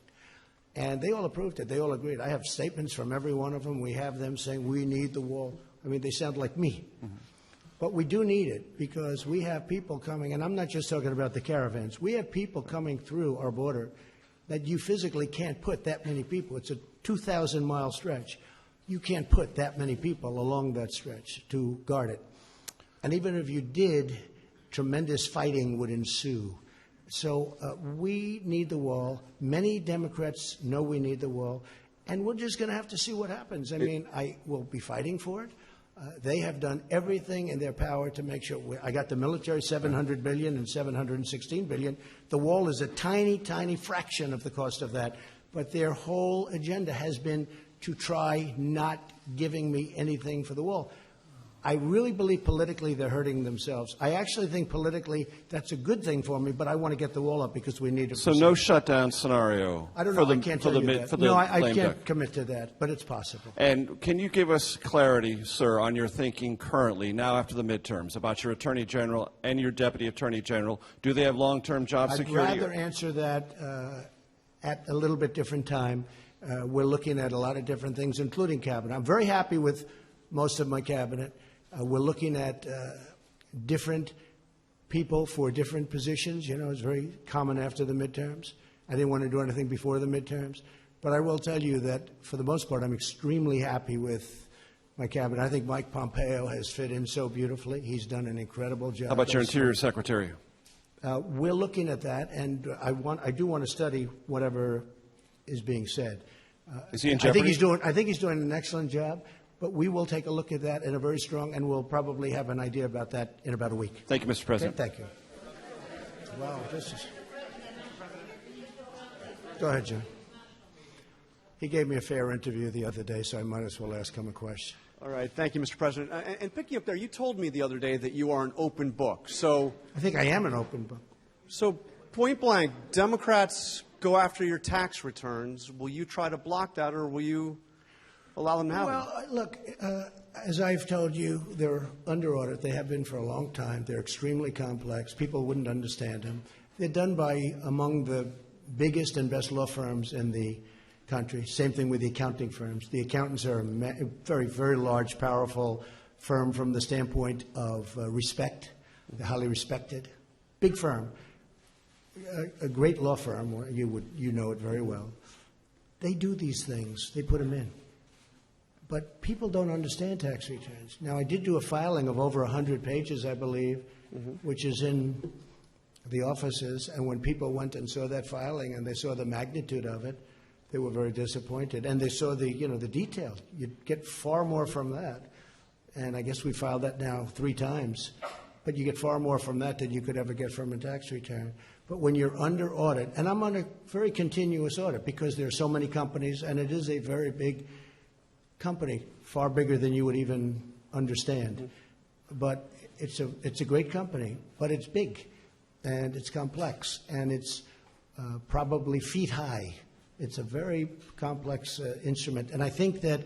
And they all approved it. They all agreed. I have statements from every one of them. We have them saying, we need the wall. I mean, they sound like me. Mm-hmm. But we do need it because we have people coming, and I'm not just talking about the caravans. We have people coming through our border that you physically can't put that many people. It's a 2,000-mile stretch. You can't put that many people along that stretch to guard it. And even if you did, tremendous fighting would ensue. So we need the wall. Many Democrats know we need the wall. And we're just going to have to see what happens. I mean, I will be fighting for it. They have done everything in their power to make sure. I got the military, $700 billion and $716 billion. The wall is a tiny, tiny fraction of the cost of that. But their whole agenda has been to try not giving me anything for the wall. I really believe politically they're hurting themselves. I actually think politically that's a good thing for me, but I want to get the wall up because we need it. So no shutdown scenario. I don't know. I can't tell you that. No, I can't commit to that, but it's possible. And can you give us clarity, sir, on your thinking currently, now after the midterms, about your Attorney General and your Deputy Attorney General? Do they have long-term job security? I'd rather answer that at a little bit different time. We're looking at a lot of different things, including cabinet. I'm very happy with most of my cabinet. We're looking at different people for different positions. It's very common after the midterms. I didn't want to do anything before the midterms. But I will tell you that, for the most part, I'm extremely happy with my cabinet. I think Mike Pompeo has fit in so beautifully. He's done an incredible job. How about your Interior Secretary? We're looking at that, and I do want to study whatever is being said. Is he in jeopardy? I think he's doing an excellent job. But we will take a look at that in a very strong, and we'll probably have an idea about that in about a week. Thank you, Mr. President. Okay, thank you. Wow, this is... Go ahead, Jim. He gave me a fair interview the other day, so I might as well ask him a question. All right. Thank you, Mr. President. And picking up there, you told me the other day that you are an open book. So I think I am an open book. So point blank, Democrats go after your tax returns. Will you try to block that, or will you allow them to have them? Well, look, as I've told you, they're under audit. They have been for a long time. They're extremely complex. People wouldn't understand them. They're done by among the biggest and best law firms in the country. Same thing with the accounting firms. The accountants are a very, very large, powerful firm from the standpoint of respect. They're highly respected. Big firm. A great law firm. You know it very well. They do these things. They put them in. But people don't understand tax returns. Now, I did do a filing of over 100 pages, I believe, which is in the offices. And when people went and saw that filing and they saw the magnitude of it, they were very disappointed. And they saw the detail. You'd get far more from that. And I guess we filed that now 3 times. But you get far more from that than you could ever get from a tax return. But when you're under audit, and I'm on a very continuous audit because there are so many companies, and it is a very big company, far bigger than you would even understand. But it's a great company, but it's big, and it's complex, and it's probably feet high. It's a very complex instrument, and I think that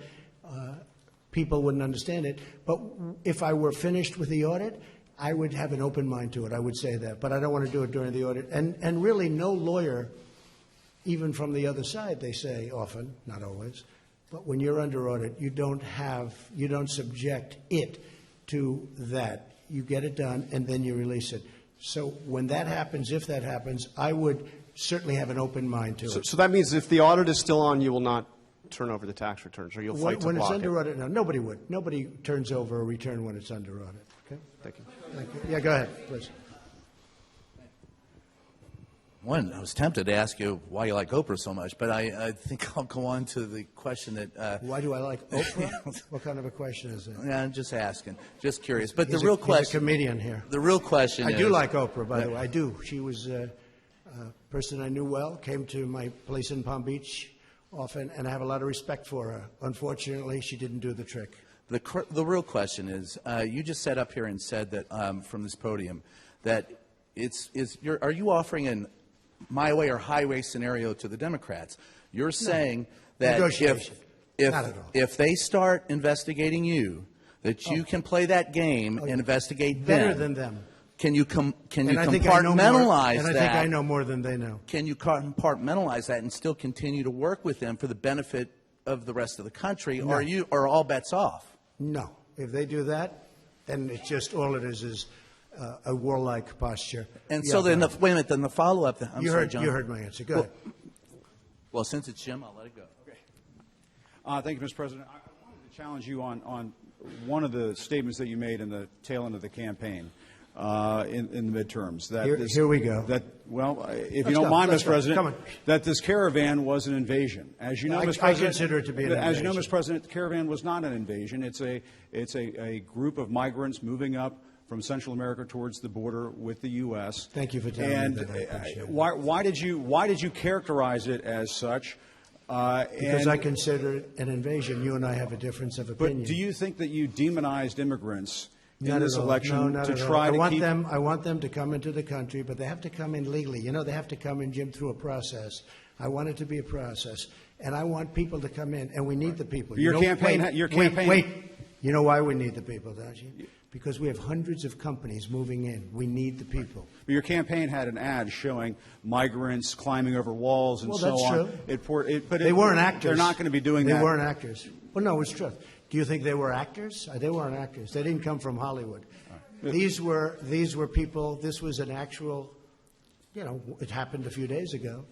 people wouldn't understand it. But if I were finished with the audit, I would have an open mind to it. I would say that, but I don't want to do it during the audit. And really, no lawyer, even from the other side, they say often, not always, but when you're under audit, you don't subject it to that. You get it done, and then you release it. So when that happens, if that happens, I would certainly have an open mind to it. So that means if the audit is still on, you will not turn over the tax returns, or you'll fight to block it? When it's under audit, no, nobody would. Nobody turns over a return when it's under audit. Okay? Thank you. Thank you. Yeah, go ahead, please. One, I was tempted to ask you why you like Oprah so much, but I think I'll go on to the question that... Why do I like Oprah? What kind of a question is it? Yeah, I'm just asking. Just curious. But He's a comedian here. The real question I do like Oprah, by the way. I do. She was a person I knew well, came to my place in Palm Beach often, and I have a lot of respect for her. Unfortunately, she didn't do the trick. The real question is, you just sat up here and said that from this podium that are you offering my way or highway scenario to the Democrats. You're saying that Negotiation. Not at all. if they start investigating you, that you can play that game and investigate Better them. than them. Can you And I think I know more, compartmentalize and I that? think I know more than they know. Can you compartmentalize that and still continue to work with them for the benefit of the rest of the country, No. or are all bets off? No. If they do that, then it's just all it is a warlike posture. And Yeah, so then, but wait a minute, then the follow-up. I'm you sorry, heard John. you heard my answer. Go ahead. Well, since it's Jim, I'll let it go. Thank you, Mr. President. I wanted to challenge you on one of the statements that you made in the tail end of the campaign in the midterms. That Here we go. That, well, if Let's you don't go. mind, Let's Mr. go. President, Come on. that this caravan was an invasion. As you know, I Mr. President, consider it to be an as you know, invasion. Mr. President, the caravan was not an invasion. It's a group of migrants moving up from Central America towards the border with the U.S. Thank you for telling and me that. I appreciate it. why did you characterize it as such? Because I consider it an invasion. You and I have a difference of opinion. But do you think that you demonized immigrants in Not this at all. election No, not to at all. try to keep? I want them to come into the country, but they have to come in legally. You know, they have to come in, Jim, through a process. I want it to be a process, and I want people to come in, and we need the people. Your You know, campaign. Wait. You know why we need the people, don't you? Because we have hundreds of companies moving in. We need the people. But your campaign had an ad showing migrants climbing over walls and Well, so that's on. true. They weren't actors. They're not going to be doing that. that. They weren't actors. Well, no, it's true. Do you think they were actors? They weren't actors. They didn't come from Hollywood. These were people. This was an actual. You know, it happened a few days ago,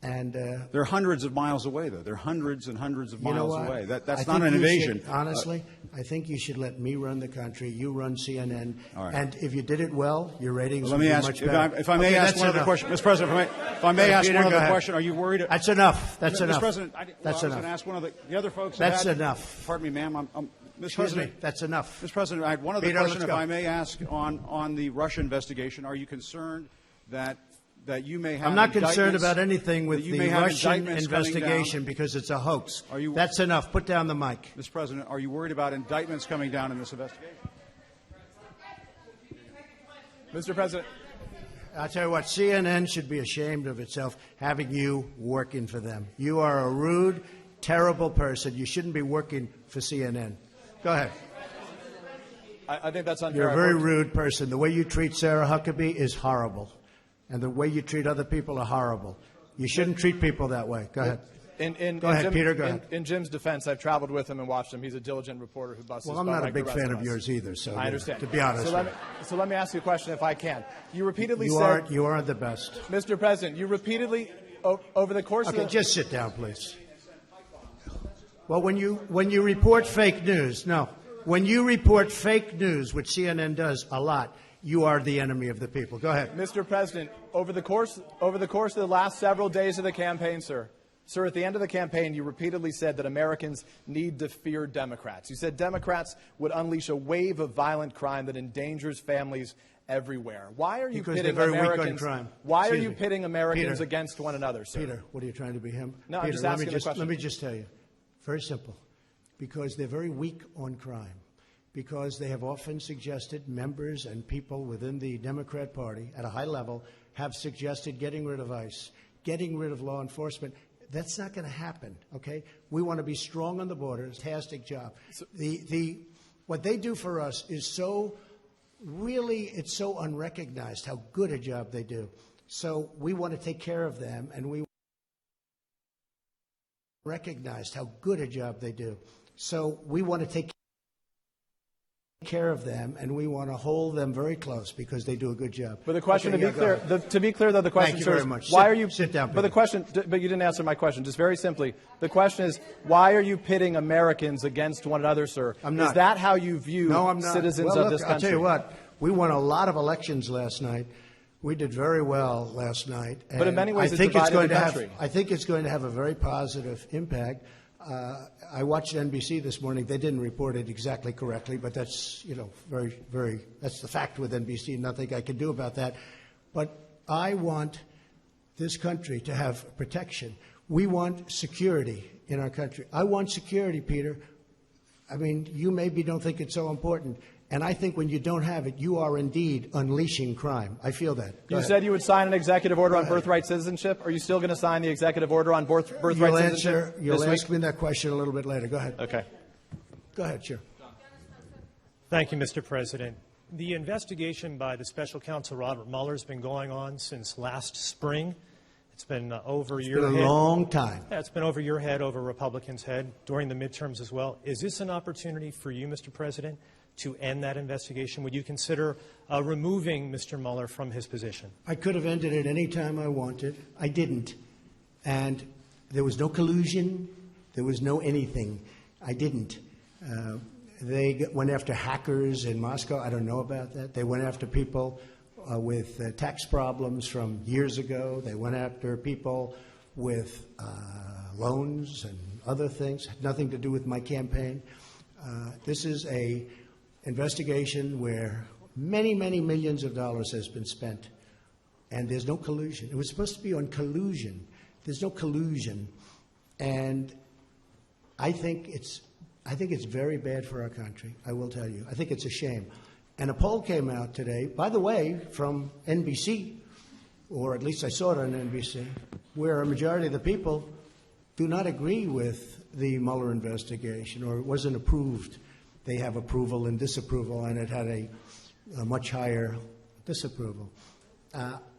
and They're hundreds of miles away, though. They're hundreds and hundreds of you know miles what? away. I That's think not an you invasion. should, honestly, I think you should let me run the country. You run CNN, All right. and if you did it well, your ratings Let would me be ask, much if better. I may Okay, ask that's one other enough. question, Mr. President. If I may Okay, ask Peter, one go other ahead. question, are you worried? That's enough. That's Mr. enough. President, That's I was enough. going to ask one of the other folks. That's enough. Pardon me, ma'am. Mr. Excuse President, me. That's enough. Mr. President, I had one other Peter, question, let's if go. I may ask, on the Russia investigation. Are you concerned that you may have I'm not concerned indictments- about anything with that you the may have Russian indictments coming down? investigation because it's a hoax. Are you- That's enough. Put down the mic. Mr. President, are you worried about indictments coming down in this investigation? Mr. President. I'll tell you what, CNN should be ashamed of itself having you working for them. You are a rude, terrible person. You shouldn't be working for CNN. Go ahead. I think that's unfair. You're a very rude person. The way you treat Sarah Huckabee is horrible. And the way you treat other people are horrible. You shouldn't treat people that way. Go ahead. Go ahead, Peter, go ahead. In Jim's defense, I've traveled with him and watched him. He's a diligent reporter who busts his Well, I'm butt not a like big the rest fan of of us. yours either, so I understand. to be honest So with you. so let me ask you a question if I can. You repeatedly You said... aren't the best. Mr. President, you repeatedly, over the course of Okay, the... just sit down, please. Well, when you report fake news, when you report fake news, which CNN does a lot, you are the enemy of the people. Go ahead. Mr. President, over the course of the last several days of the campaign, sir, at the end of the campaign, you repeatedly said that Americans need to fear Democrats. You said Democrats would unleash a wave of violent crime that endangers families everywhere. Why are you Because pitting they're very weak on Americans? crime. Why are Excuse you me. pitting Americans Peter. against one another, sir? Peter, what are you trying to be him? No, I'm Peter, just let asking me the question. Let me just tell you. Very simple. Because they're very weak on crime. Because they have often suggested, members and people within the Democrat Party at a high level have suggested getting rid of ICE, getting rid of law enforcement. That's not going to happen, okay? We want to be strong on the border. It's a fantastic job. What they do for us is so, really, it's so unrecognized how good a job they do. So we want to take care of them, and we recognized how good a job they do. So we want to take care of them, and we want to hold them very close because they do a good job. But the question, Okay, to be clear, though, the question, Thank you sir, very is much. why are you sit down? But but you didn't answer my question. Just very simply, the question is, why are you pitting Americans against one another, sir? I'm not. Is that how you view No, I'm not. citizens well, of look, this country? I'll tell you what. We won a lot of elections last night. We did very well last night. But in many ways, I think it it's divided going the to have. country. I think it's going to have a very positive impact. I watched NBC this morning. They didn't report it exactly correctly, but that's that's the fact with NBC. Nothing I can do about that. But I want this country to have protection. We want security in our country. I want security, Peter. I mean, you maybe don't think it's so important. And I think when you don't have it, you are indeed unleashing crime. I feel that. Go You ahead. said you would sign an executive order on birthright citizenship. Are you still going to sign the executive order on birthright citizenship You'll this ask week? me that question a little bit later. Go ahead. Okay. Go ahead, sure. Thank you, Mr. President. The investigation by the special counsel Robert Mueller has been going on since last spring. It's been over your head. It's been a long time. Yeah, it's been over your head, over Republicans' head, during the midterms as well. Is this an opportunity for you, Mr. President, to end that investigation? Would you consider removing Mr. Mueller from his position? I could have ended it any time I wanted. I didn't. And there was no collusion. There was no anything. I didn't. They went after hackers in Moscow. I don't know about that. They went after people with tax problems from years ago. They went after people with loans and other things. Had nothing to do with my campaign. This is a investigation where many, many millions of dollars has been spent, and there's no collusion. It was supposed to be on collusion. There's no collusion, and I think it's very bad for our country. I will tell you. I think it's a shame. And a poll came out today, by the way, from NBC, or at least I saw it on NBC, where a majority of the people do not agree with the Mueller investigation, or it wasn't approved. They have approval and disapproval, and it had a much higher disapproval.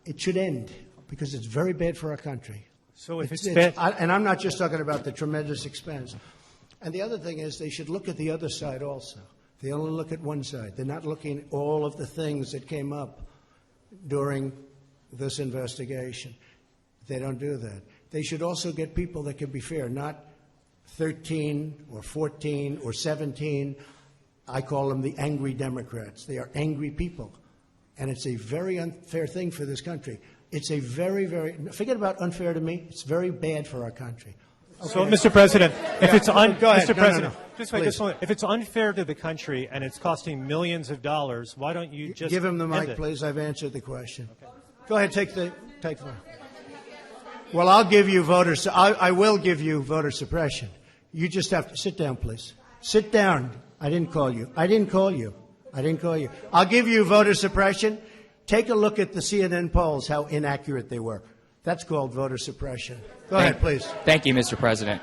It should end, because it's very bad for our country. So if it's bad... And I'm not just talking about the tremendous expense. And the other thing is they should look at the other side also. They only look at one side. They're not looking at all of the things that came up during this investigation. They don't do that. They should also get people that can be fair, not 13 or 14 or 17. I call them the angry Democrats. They are angry people. And it's a very unfair thing for this country. It's a very, very, forget about unfair to me, it's very bad for our country. Okay. So, Mr. President, if it's Go ahead. Mr. President, No. just wait, if it's unfair to the country and it's costing millions of dollars, why don't you just give him the end mic, it? please? I've answered the question. Okay. Go ahead, take the. Well, I'll give you I will give you voter suppression. You just have to sit down, please. Sit down. I didn't call you. I didn't call you. I'll give you voter suppression. Take a look at the CNN polls, how inaccurate they were. That's called voter suppression. Go ahead, please. Thank you, Mr. President.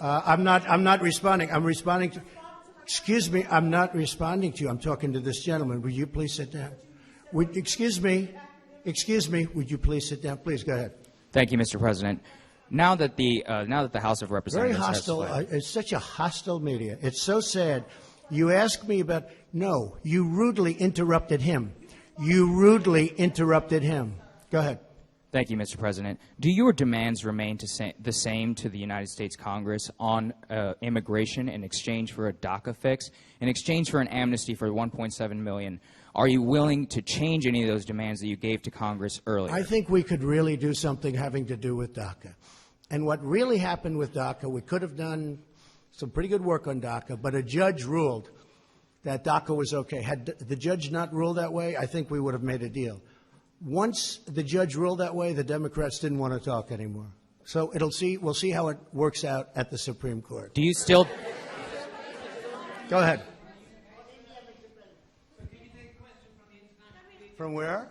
I'm not responding. I'm responding to. Excuse me. I'm not responding to you. I'm talking to this gentleman. Will you please sit down? Excuse me. Would you please sit down? Please go ahead. Thank you, Mr. President. Now that the House of Representatives Very hostile. It's such a hostile media. It's so sad. You ask me about. No, you rudely interrupted him. Go ahead. Thank you, Mr. President. Do your demands remain the same to the United States Congress on immigration in exchange for a DACA fix, in exchange for an amnesty for 1.7 million? Are you willing to change any of those demands that you gave to Congress earlier? I think we could really do something having to do with DACA. And what really happened with DACA, we could have done some pretty good work on DACA, but a judge ruled that DACA was okay. Had the judge not ruled that way, I think we would have made a deal. Once the judge ruled that way, the Democrats didn't want to talk anymore. So we'll see how it works out at the Supreme Court. Do you still... Go ahead. From where?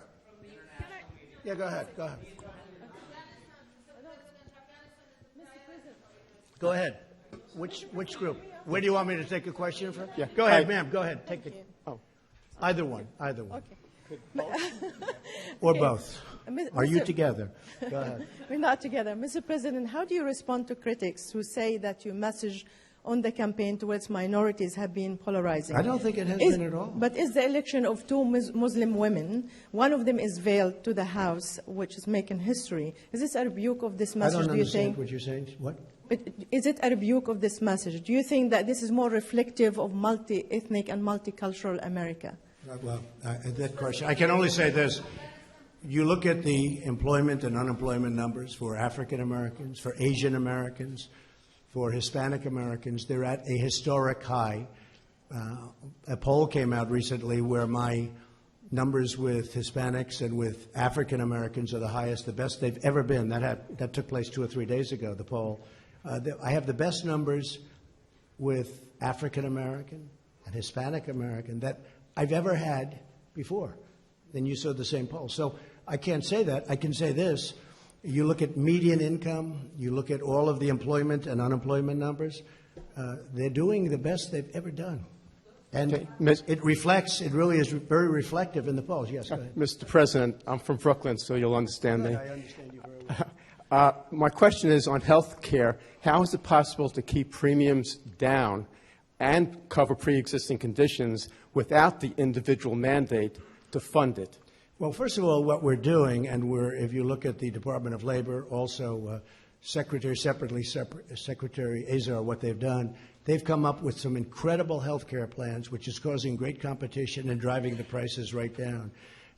Yeah, go ahead. Go ahead. Which group? Where do you want me to take a question from? Yeah. Go ahead, ma'am. Go ahead. Take it. Oh. Either one. Okay. Or both. Are you Mr. together? Go ahead. We're not together. Mr. President, how do you respond to critics who say that your message on the campaign towards minorities have been polarizing? I don't think it has been at all. But is the election of two Muslim women, one of them is veiled to the House, which is making history. Is this a rebuke of this message, I don't do you understand think? what you're saying. What? But is it a rebuke of this message? Do you think that this is more reflective of multi-ethnic and multicultural America? Well, that question, I can only say this. You look at the employment and unemployment numbers for African Americans, for Asian Americans, for Hispanic Americans, they're at a historic high. A poll came out recently where my numbers with Hispanics and with African Americans are the highest, the best they've ever been. That took place 2 or 3 days ago, the poll. I have the best numbers with African American and Hispanic American that I've ever had before. Then you saw the same poll. So I can't say that. I can say this. You look at median income, you look at all of the employment and unemployment numbers, they're doing the best they've ever done. And it reflects, it really is very reflective in the polls. Yes, go ahead. Mr. President, I'm from Brooklyn, so you'll understand me. I understand you very well. My question is on health care. How is it possible to keep premiums down and cover pre-existing conditions without the individual mandate to fund it? Well, first of all, what we're doing, and if you look at the Department of Labor, also Secretary Azar, what they've done, they've come up with some incredible health care plans, which is causing great competition and driving the prices right down.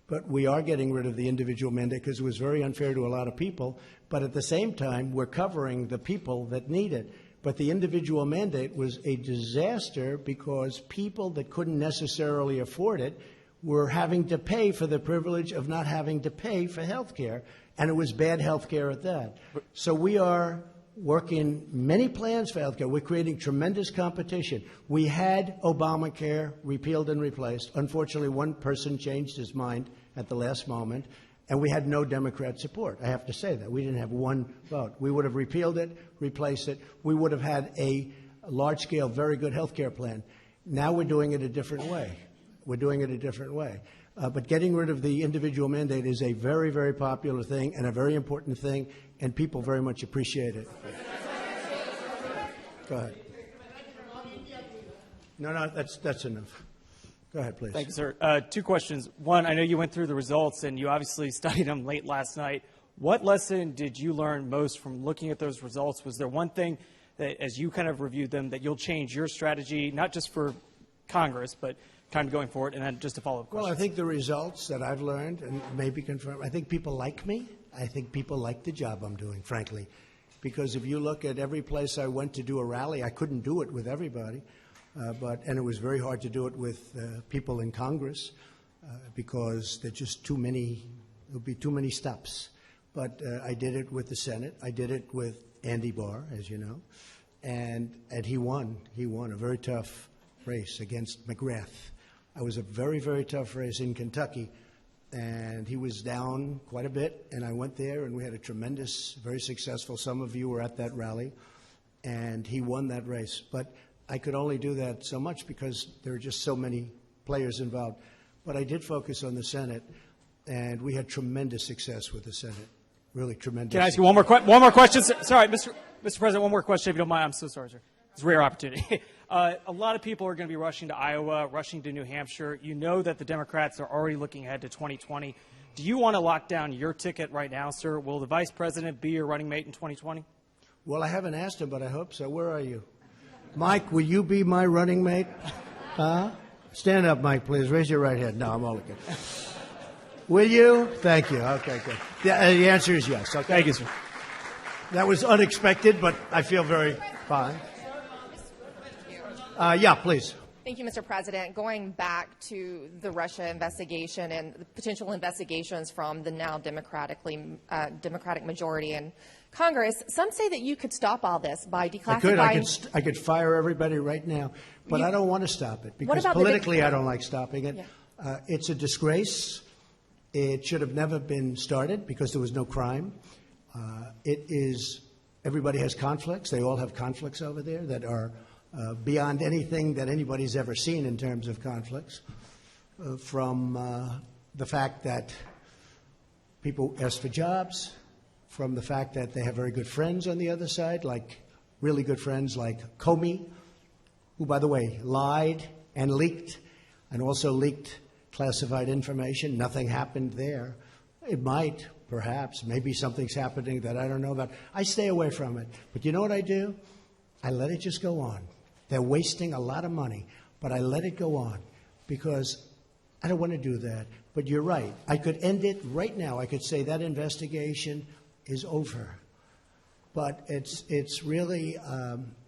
But we are getting rid of the individual mandate because it was very unfair to a lot of people. But at the same time, we're covering the people that need it. But the individual mandate was a disaster because people that couldn't necessarily afford it were having to pay for the privilege of not having to pay for health care, and it was bad health care at that. So we are working many plans for health care. We're creating tremendous competition. We had Obamacare repealed and replaced. Unfortunately, one person changed his mind at the last moment, and we had no Democrat support. I have to say that. We didn't have one vote. We would have repealed it, replaced it. We would have had a large-scale, very good health care plan. Now we're doing it a different way. We're doing it a different way. But getting rid of the individual mandate is a very, very popular thing and a very important thing, and people very much appreciate it. Go ahead. No, that's enough. Go ahead, please. Thank you, sir. Two questions. One, I know you went through the results, and you obviously studied them late last night. What lesson did you learn most from looking at those results? Was there one thing that, as you kind of reviewed them, that you'll change your strategy, not just for Congress, but kind of going forward? And then just a follow-up question. Well, I think the results that I've learned, and maybe confirmed, I think people like me. I think people like the job I'm doing, frankly. Because if you look at every place I went to do a rally, I couldn't do it with everybody. And it was very hard to do it with people in Congress because there's just too many, there would be too many stops. But I did it with the Senate. I did it with Andy Barr, as you know. And he won. He won a very tough race against McGrath. It was a very, very tough race in Kentucky, and he was down quite a bit, and I went there, and we had a tremendous, very successful, some of you were at that rally, and he won that race. But I could only do that so much because there are just so many players involved. But I did focus on the Senate, and we had tremendous success with the Senate, really tremendous. Can I ask you one more question? Sorry, Mr. President, one more question, if you don't mind. I'm so sorry, sir. It's a rare opportunity. A lot of people are going to be rushing to Iowa, rushing to New Hampshire. You know that the Democrats are already looking ahead to 2020. Do you want to lock down your ticket right now, sir? Will the vice president be your running mate in 2020? Well, I haven't asked him, but I hope so. Where are you? Mike, will you be my running mate? Stand up, Mike, please. Raise your right hand. No, I'm only kidding. Will you? Thank you. Okay, good. The answer is yes. Okay. Thank you, sir. That was unexpected, but I feel very fine. Yeah, please. Thank you, Mr. President. Going back to the Russia investigation and the potential investigations from the now Democratic majority in Congress, some say that you could stop all this by declassifying. I could fire everybody right now, but I don't want to stop it because politically I don't like stopping it. Yeah. It's a disgrace. It should have never been started because there was no crime. Everybody has conflicts. They all have conflicts over there that are beyond anything that anybody's ever seen in terms of conflicts, from the fact that people ask for jobs, from the fact that they have very good friends on the other side, like really good friends like Comey, who, by the way, lied and leaked and also leaked classified information. Nothing happened there. It might, perhaps, maybe something's happening that I don't know about. I stay away from it. But you know what I do? I let it just go on. They're wasting a lot of money, but I let it go on because I don't want to do that. But you're right. I could end it right now. I could say that investigation is over. But it's really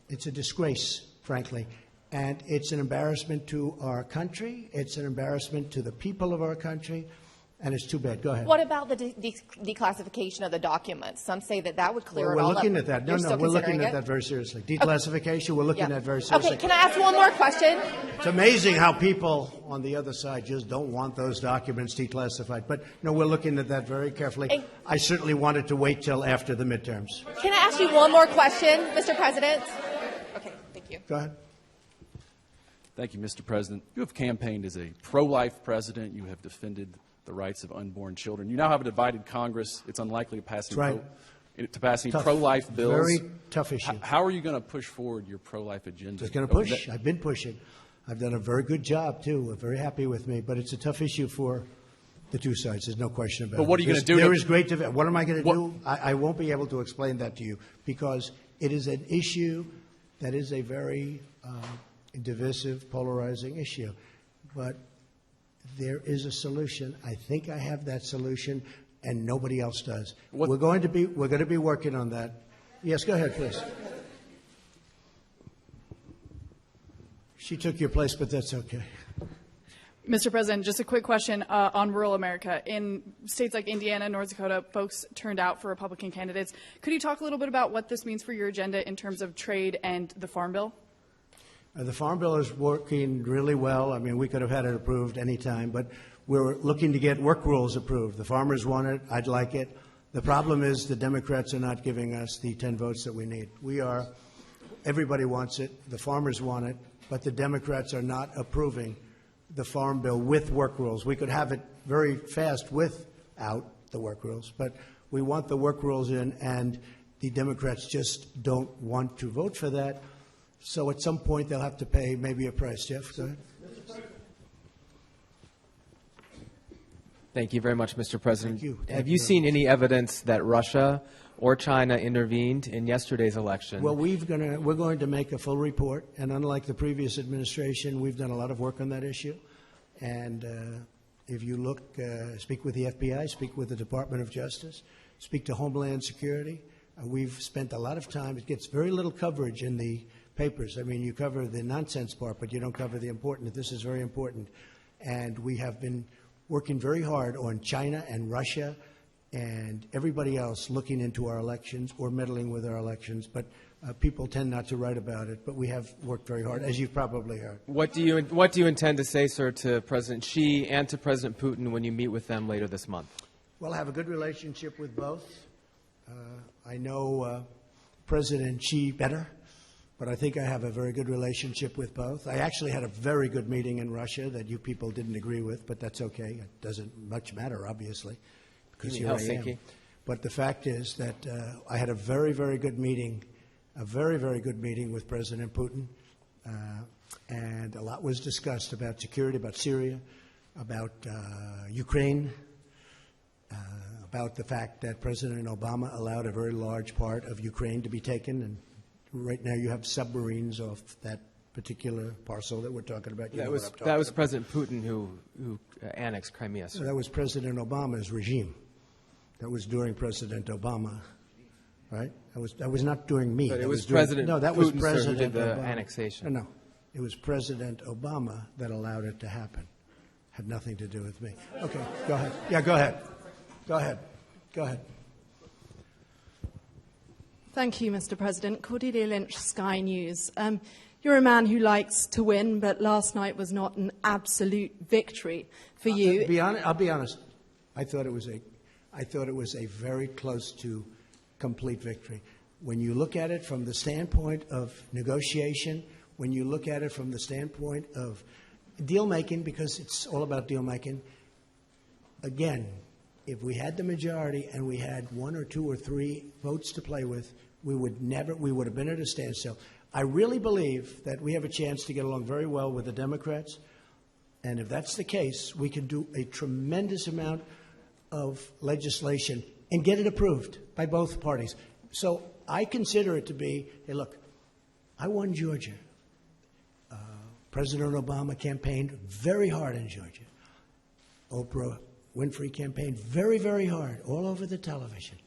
it's a disgrace, frankly. And it's an embarrassment to our country. It's an embarrassment to the people of our country. and it's too bad. Go ahead. What about the declassification of the documents? Some say that that would clear it all up. We're looking at that. No, You're still we're looking considering at that very seriously. Declassification, we're looking at very seriously. Okay, can I ask one more question? It's amazing how people on the other side just don't want those documents declassified. But no, we're looking at that very carefully. I certainly wanted to wait till after the midterms. Can I ask you one more question, Mr. President? Okay, thank you. Go ahead. Thank you, Mr. President. You have campaigned as a pro-life president. You have defended the rights of unborn children. You now have a divided Congress. It's unlikely to pass any pro-life bills. Very tough issue. How are you going to push forward your pro-life agenda? Just going to push. I've been pushing. I've done a very good job, too. We're very happy with me. But it's a tough issue for the two sides. There's no question about it. But what are you going to do? There is great division. What am I going to do? I won't be able to explain that to you because it is an issue that is a very divisive, polarizing issue. But there is a solution. I think I have that solution, and nobody else does. We're going to be working on that. Yes, go ahead, please. She took your place, but that's okay. Mr. President, just a quick question on rural America. In states like Indiana, North Dakota, folks turned out for Republican candidates. Could you talk a little bit about what this means for your agenda in terms of trade and the Farm Bill? The Farm Bill is working really well. I mean, we could have had it approved any time, but we're looking to get work rules approved. The farmers want it. I'd like it. The problem is the Democrats are not giving us the 10 votes that we need. Everybody wants it. The farmers want it, but the Democrats are not approving the Farm Bill with work rules. We could have it very fast without the work rules, but we want the work rules in, and the Democrats just don't want to vote for that. So at some point, they'll have to pay maybe a price. Jeff, go ahead. Thank you very much, Mr. President. Thank you. Have you seen any evidence that Russia or China intervened in yesterday's election? Well, we're going to make a full report, and unlike the previous administration, we've done a lot of work on that issue. And if you look, speak with the FBI, speak with the Department of Justice, speak to Homeland Security. We've spent a lot of time. It gets very little coverage in the papers. I mean, you cover the nonsense part, but you don't cover the important. This is very important. And we have been working very hard on China and Russia and everybody else looking into our elections or meddling with our elections. But people tend not to write about it. But we have worked very hard, as you've probably heard. What do you intend to say, sir, to President Xi and to President Putin when you meet with them later this month? Well, I have a good relationship with both. I know President Xi better, but I think I have a very good relationship with both. I actually had a very good meeting in Russia that you people didn't agree with, but that's okay. It doesn't much matter, obviously, because here I am. But the fact is that I had a very, very good meeting, with President Putin, and a lot was discussed about security, about Syria, about Ukraine, about the fact that President Obama allowed a very large part of Ukraine to be taken, and right now you have submarines off that particular parcel that we're talking about. That was President Putin who annexed Crimea. So that was President Obama's regime. That was during President Obama, right? That was not during me. But it was President. No, that was Putin, President sir, who did the Obama. annexation. No, it was President Obama that allowed it to happen. Had nothing to do with me. Okay, go ahead. Yeah, go ahead. Go ahead. Go ahead. Thank you, Mr. President. Cordelia Lynch, Sky News. You're a man who likes to win, but last night was not an absolute victory for you. I'll be honest. I thought it was a very close to complete victory. When you look at it from the standpoint of negotiation, when you look at it from the standpoint of deal making, because it's all about deal making, again, if we had the majority and we had 1 or 2 or 3 votes to play with, we would have been at a standstill. I really believe that we have a chance to get along very well with the Democrats, and if that's the case, we can do a tremendous amount of legislation and get it approved by both parties. So I consider it to be, hey, look, I won Georgia. President Obama campaigned very hard in Georgia. Oprah Winfrey campaigned very, very hard, all over the television.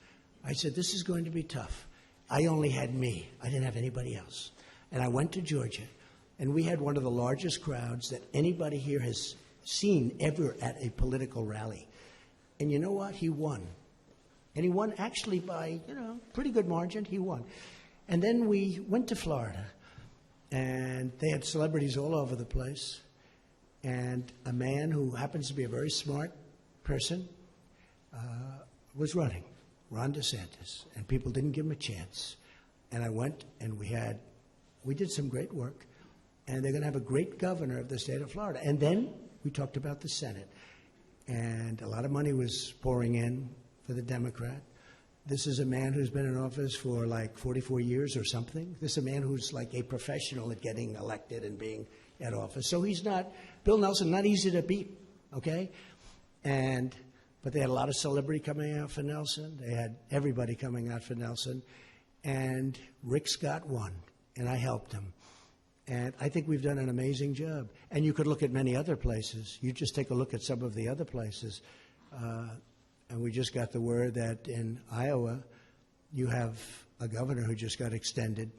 I said, this is going to be tough. I only had me. I didn't have anybody else. And I went to Georgia, and we had one of the largest crowds that anybody here has seen ever at a political rally. And you know what? He won. And he won actually by, pretty good margin. He won. And then we went to Florida, and they had celebrities all over the place. And a man who happens to be a very smart person was running, Ron DeSantis, and people didn't give him a chance. And I went, and we did some great work, and they're going to have a great governor of the state of Florida. And then we talked about the Senate, and a lot of money was pouring in for the Democrat. This is a man who's been in office for like 44 years or something. This is a man who's like a professional at getting elected and being at office. So he's not, Bill Nelson, not easy to beat, okay? But they had a lot of celebrity coming out for Nelson. They had everybody coming out for Nelson. And Rick Scott won, and I helped him. And I think we've done an amazing job. And you could look at many other places. You just take a look at some of the other places. And we just got the word that in Iowa, you have a governor who just got extended,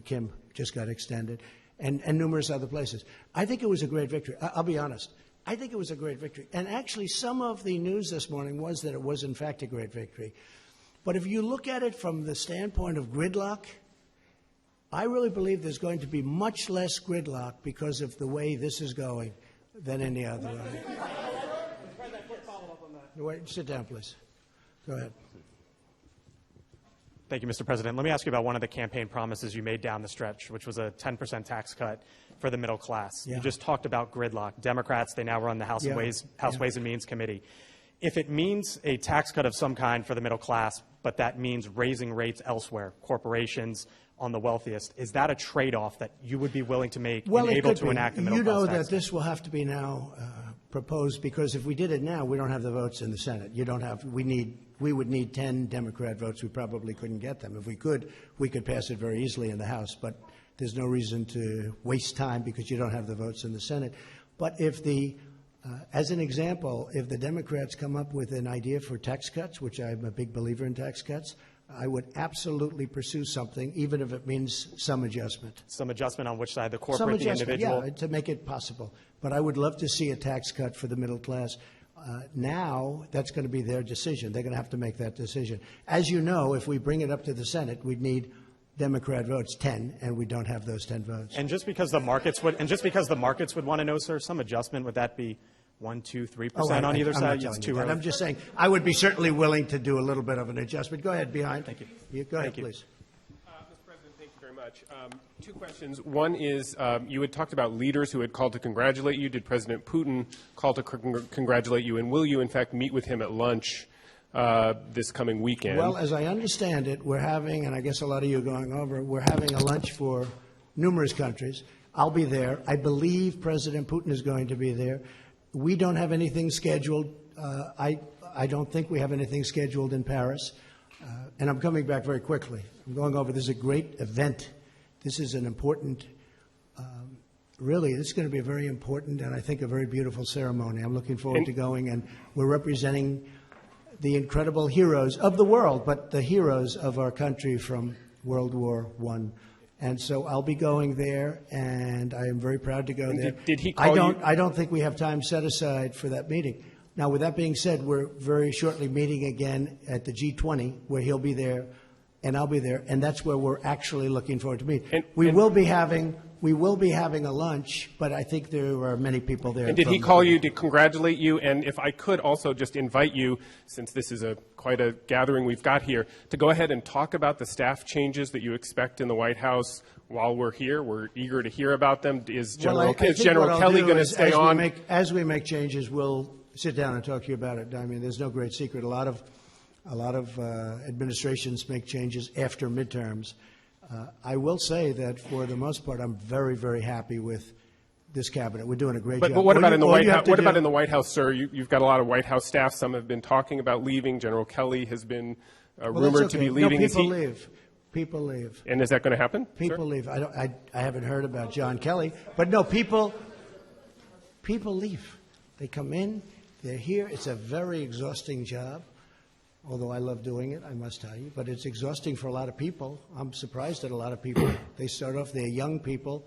Kim just got extended, and numerous other places. I think it was a great victory. I'll be honest. I think it was a great victory. And actually, some of the news this morning was that it was, in fact, a great victory. But if you look at it from the standpoint of gridlock, I really believe there's going to be much less gridlock because of the way this is going than any other way. Wait, sit down, please. Go ahead. Thank you, Mr. President. Let me ask you about one of the campaign promises you made down the stretch, which was a 10% tax cut for the middle class. Yeah. You just talked about gridlock. Democrats, they now run the House Ways and Means Committee. If it means a tax cut of some kind for the middle class, but that means raising rates elsewhere, corporations, on the wealthiest, is that a trade-off that you would be willing to make and able to enact a middle class tax? You know that this will have to be now proposed, because if we did it now, we don't have the votes in the Senate. We would need 10 Democrat votes. We probably couldn't get them. If we could pass it very easily in the House, but there's no reason to waste time because you don't have the votes in the Senate. But if as an example, if the Democrats come up with an idea for tax cuts, which I'm a big believer in tax cuts, I would absolutely pursue something, even if it means some adjustment. Some adjustment on which side, the corporate, the individual? Yeah, to make it possible. But I would love to see a tax cut for the middle class. Now, that's going to be their decision. They're going to have to make that decision. As you know, if we bring it up to the Senate, we'd need Democrat votes 10, and we don't have those 10 votes. And just because the markets would want to know, sir, some adjustment, would that be 1%, 2%, 3% on either side? It's too early. I'm just saying I would be certainly willing to do a little bit of an adjustment. Go ahead, behind. Thank you. Go ahead, please. Mr. President, thank you very much. Two questions. One is you had talked about leaders who had called to congratulate you. Did President Putin call to congratulate you? And will you, in fact, meet with him at lunch this coming weekend? Well, as I understand it, we're having, and I guess a lot of you are going over, we're having a lunch for numerous countries. I'll be there. I believe President Putin is going to be there. We don't have anything scheduled. I don't think we have anything scheduled in Paris. And I'm coming back very quickly. I'm going over. This is a great event. This is an important, really, this is going to be a very important and I think a very beautiful ceremony. I'm looking forward to going, and we're representing the incredible heroes of the world, but the heroes of our country from World War I. And so I'll be going there, and I am very proud to go there. Did he call you? I don't think we have time set aside for that meeting. Now, with that being said, we're very shortly meeting again at the G20, where he'll be there, and I'll be there, and that's where we're actually looking forward to meet. We will be having a lunch, but I think there are many people there. And did he call you to congratulate you? And if I could also just invite you, since this is quite a gathering we've got here, to go ahead and talk about the staff changes that you expect in the White House while we're here. We're eager to hear about them. Is General Kelly going to stay on? As we make changes, we'll sit down and talk to you about it. I mean, there's no great secret. A lot of administrations make changes after midterms. I will say that for the most part, I'm very, very happy with this cabinet. We're doing a great job. But what about in the White House? What about in the White House, sir? You've got a lot of White House staff. Some have been talking about leaving. General Kelly has been rumored to be leaving. No, people leave. People leave. And is that going to happen? People leave. I haven't heard about John Kelly, but no, people leave. They come in. They're here. It's a very exhausting job. Although I love doing it, I must tell you. But it's exhausting for a lot of people. I'm surprised at a lot of people. They start off, they're young people.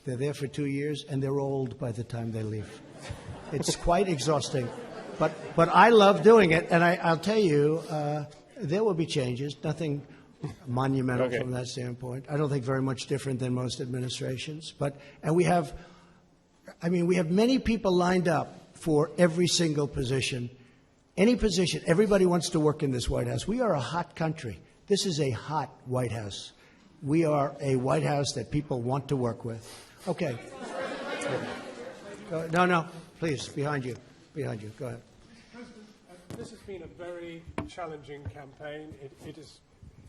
They're there for 2 years, and they're old by the time they leave. It's quite exhausting. But I love doing it, and I'll tell you, there will be changes. Nothing monumental from that standpoint. I don't think very much different than most administrations. And we have many people lined up for every single position. Any position, everybody wants to work in this White House. We are a hot country. This is a hot White House. We are a White House that people want to work with. Okay. No, please, behind you. Go ahead. This has been a very challenging campaign.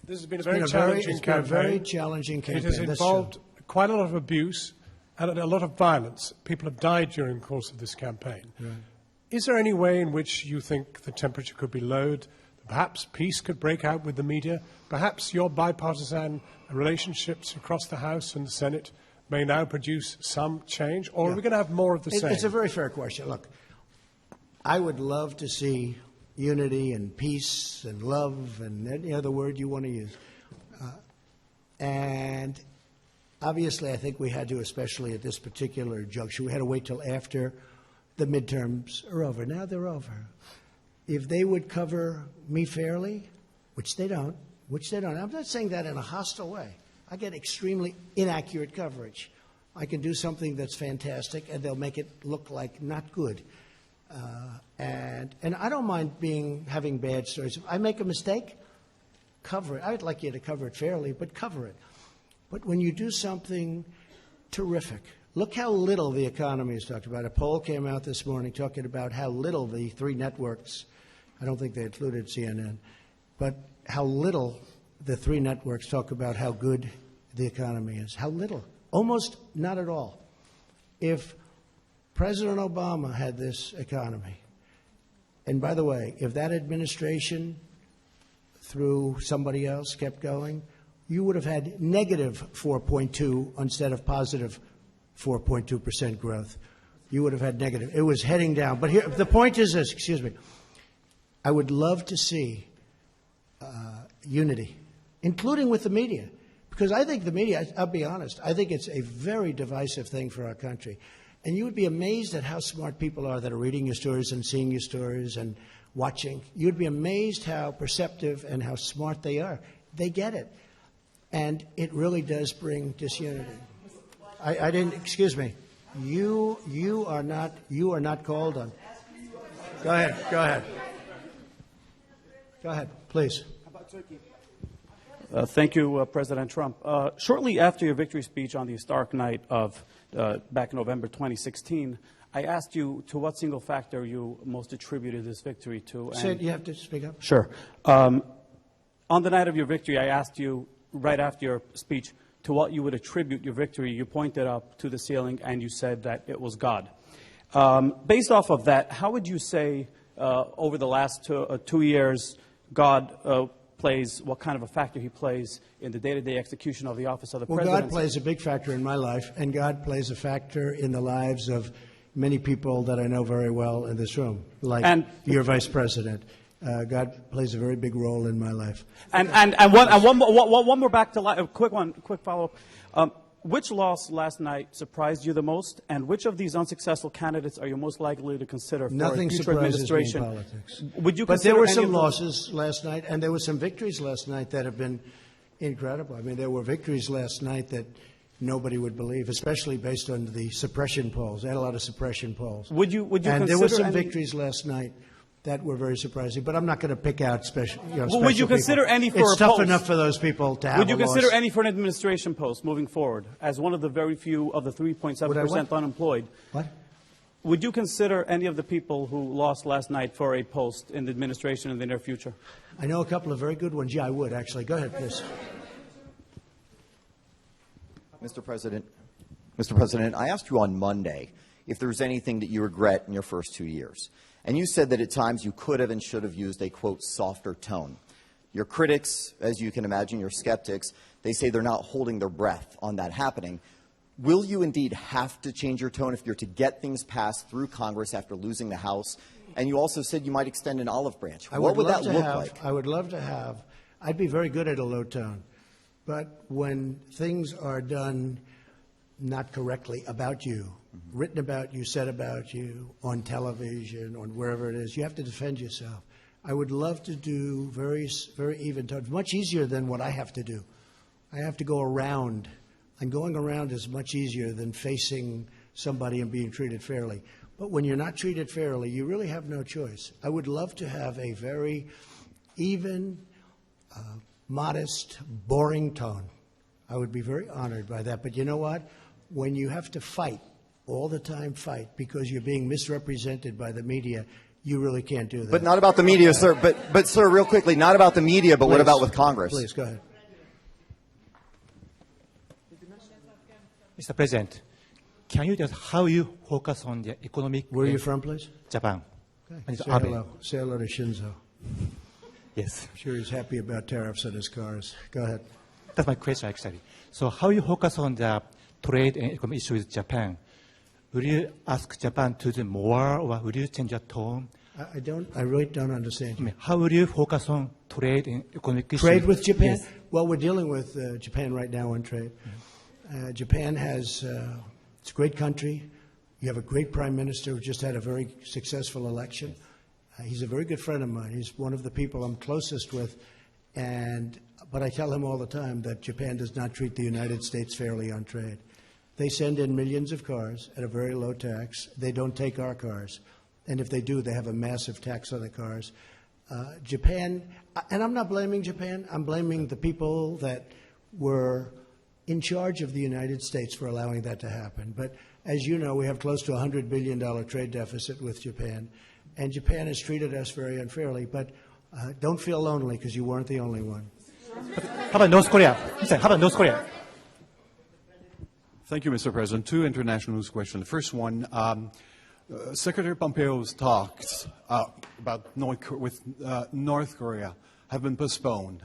This has been a It's very been challenging campaign. a very challenging campaign. It has involved quite a lot of abuse and a lot of violence. People have died during the course of this campaign. Right. Is there any way in which you think the temperature could be lowered? Perhaps peace could break out with the media? Perhaps your bipartisan relationships across the House and the Senate may now produce some change? Or are we going to have more of the same? It's a very fair question. Look, I would love to see unity and peace and love and any other word you want to use. And obviously, I think we had to, especially at this particular juncture, we had to wait till after the midterms are over. Now they're over. If they would cover me fairly, which they don't, I'm not saying that in a hostile way. I get extremely inaccurate coverage. I can do something that's fantastic, and they'll make it look like not good. And I don't mind having bad stories. If I make a mistake, cover it. I'd like you to cover it fairly, but cover it. But when you do something terrific, look how little the economy is talked about. A poll came out this morning talking about how little the three networks, I don't think they included CNN, but how little the three networks talk about how good the economy is. How little. Almost not at all. If President Obama had this economy, and by the way, if that administration through somebody else kept going, you would have had negative 4.2 instead of positive 4.2% growth. You would have had negative. It was heading down. But here, the point is this, excuse me. I would love to see unity, including with the media. Because I think the media, I'll be honest, I think it's a very divisive thing for our country. And you would be amazed at how smart people are that are reading your stories and seeing your stories and watching. You'd be amazed how perceptive and how smart they are. They get it. And it really does bring disunity. I didn't, excuse me. You are not called on. Go ahead, please. How about Turkey? Thank you, President Trump. Shortly after your victory speech on the historic night of back in November 2016, I asked you to what single factor you most attributed this victory to. You have to speak up. Sure. On the night of your victory, I asked you, right after your speech, to what you would attribute your victory. You pointed up to the ceiling and you said that it was God. Based off of that, how would you say over the last 2 years God plays, what kind of a factor he plays in the day-to-day execution of the office of the president? Well, God plays a big factor in my life, and God plays a factor in the lives of many people that I know very well in this room, like your vice president. God plays a very big role in my life. And one more back to a quick follow-up. Which loss last night surprised you the most, and which of these unsuccessful candidates are you most likely to consider for Nothing a future surprises administration? me in politics. Would you but there were consider some any of losses last night, and there were some victories last night that have been incredible. I mean, there were victories last night that nobody would believe, especially based on the suppression polls. I had a lot of suppression polls. Would you and there were some any victories last night that were very surprising, but I'm not going to pick out special. Would you consider people. any for It's a tough post? enough for those people to have. Would you a consider loss. any for an administration post moving forward as one of the very few of the 3.7% unemployed? What? Would you consider any of the people who lost last night for a post in the administration in the near future? I know a couple of very good ones. Yeah, I would actually. Go ahead, please. Mr. President, I asked you on Monday if there was anything that you regret in your first 2 years. And you said that at times you could have and should have used a, quote, softer tone. Your critics, as you can imagine, your skeptics, they say they're not holding their breath on that happening. Will you indeed have to change your tone if you're to get things passed through Congress after losing the House? And you also said you might extend an olive branch. What would that look like? I would love to have. I'd be very good at a low tone. But when things are done not correctly about you, written about you, said about you, on television, on wherever it is, you have to defend yourself. I would love to do very even tones, much easier than what I have to do. I have to go around, and going around is much easier than facing somebody and being treated fairly. But when you're not treated fairly, you really have no choice. I would love to have a very even, modest, boring tone. I would be very honored by that. But you know what? When you have to fight, all the time fight, because you're being misrepresented by the media, you really can't do that. But not about the media, sir. But sir, real quickly, not about the media, but what about with Congress? Please, go ahead. Mr. President, can you just how you focus on the economic... Where are you from, please? Japan. Okay. Say hello. Say hello to Shinzo. Yes. I'm sure he's happy about tariffs on his cars. Go ahead. That's my question, actually. So how you focus on the trade and economic issue with Japan? Will you ask Japan to do more, or will you change your tone? I really don't understand you. How will you focus on trade and economic issues? Trade with Japan? Yes. Well, we're dealing with Japan right now on trade. Japan has, it's a great country. You have a great prime minister who just had a very successful election. He's a very good friend of mine. He's one of the people I'm closest with. But I tell him all the time that Japan does not treat the United States fairly on trade. They send in millions of cars at a very low tax. They don't take our cars. And if they do, they have a massive tax on the cars. Japan, and I'm not blaming Japan. I'm blaming the people that were in charge of the United States for allowing that to happen. But as you know, we have close to a $100 billion trade deficit with Japan. And Japan has treated us very unfairly. But don't feel lonely, because you weren't the only one. How about North Korea? How about North Korea? Thank you, Mr. President. Two international news questions. The first one, Secretary Pompeo's talks about North Korea have been postponed.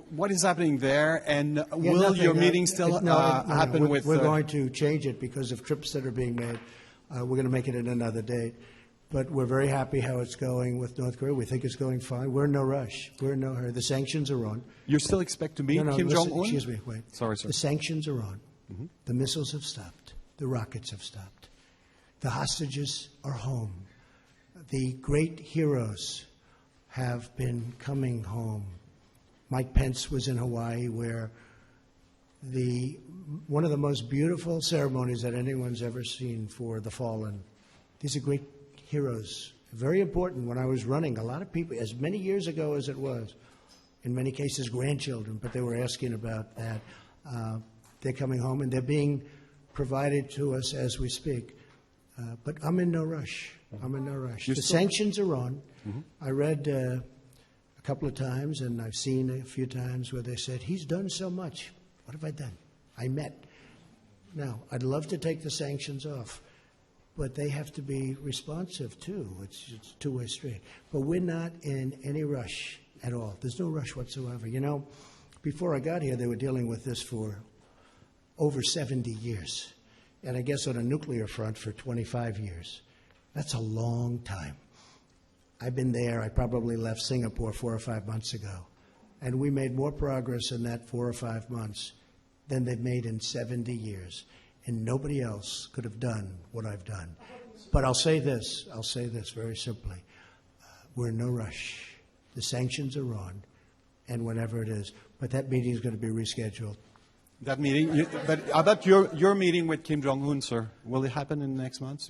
What is happening there, and will your meeting still happen with... We're going to change it because of trips that are being made. We're going to make it at another date. But we're very happy how it's going with North Korea. We think it's going fine. We're in no rush. We're in no hurry. The sanctions are on. You still expect to meet Kim Jong-un? Excuse me, wait. Sorry, sir. The sanctions are on. The missiles have stopped. The rockets have stopped. The hostages are home. The great heroes have been coming home. Mike Pence was in Hawaii, where one of the most beautiful ceremonies that anyone's ever seen for the fallen. These are great heroes. Very important. When I was running, a lot of people, as many years ago as it was, in many cases grandchildren, but they were asking about that. They're coming home, and they're being provided to us as we speak. But I'm in no rush. I'm in no rush. The sanctions are on. I read a couple of times, and I've seen a few times where they said, he's done so much. What have I done? I met. Now, I'd love to take the sanctions off, but they have to be responsive, too. It's a two-way street. But we're not in any rush at all. There's no rush whatsoever. You know, before I got here, they were dealing with this for over 70 years. And I guess on a nuclear front for 25 years. That's a long time. I've been there. I probably left Singapore 4 or 5 months ago. And we made more progress in that 4 or 5 months than they've made in 70 years. And nobody else could have done what I've done. But I'll say this very simply. We're in no rush. The sanctions are on, and whenever it is. But that meeting is going to be rescheduled. That meeting, but how about your meeting with Kim Jong-un, sir? Will it happen in the next month?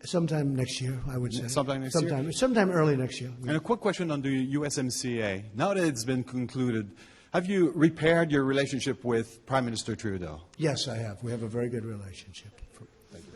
Sometime next year, I would say. Sometime next year? Sometime early next year. And a quick question on the USMCA. Now that it's been concluded, have you repaired your relationship with Prime Minister Trudeau? Yes, I have. We have a very good relationship. Thank you.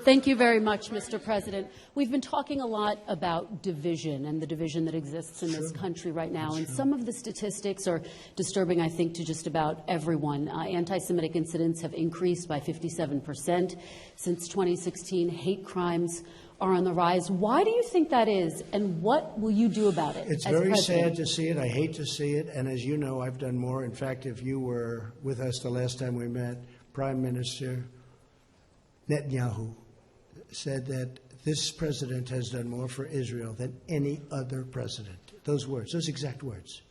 Thank you very much, Mr. President. We've been talking a lot about division and the division that exists in this country right now. And some of the statistics are disturbing, I think, to just about everyone. Anti-Semitic incidents have increased by 57% since 2016. Hate crimes are on the rise. Why do you think that is, and what will you do about it? It's very sad to see it. I hate to see it. And as you know, I've done more. In fact, if you were with us the last time we met, Prime Minister Netanyahu said that this president has done more for Israel than any other president. Those words, those exact words.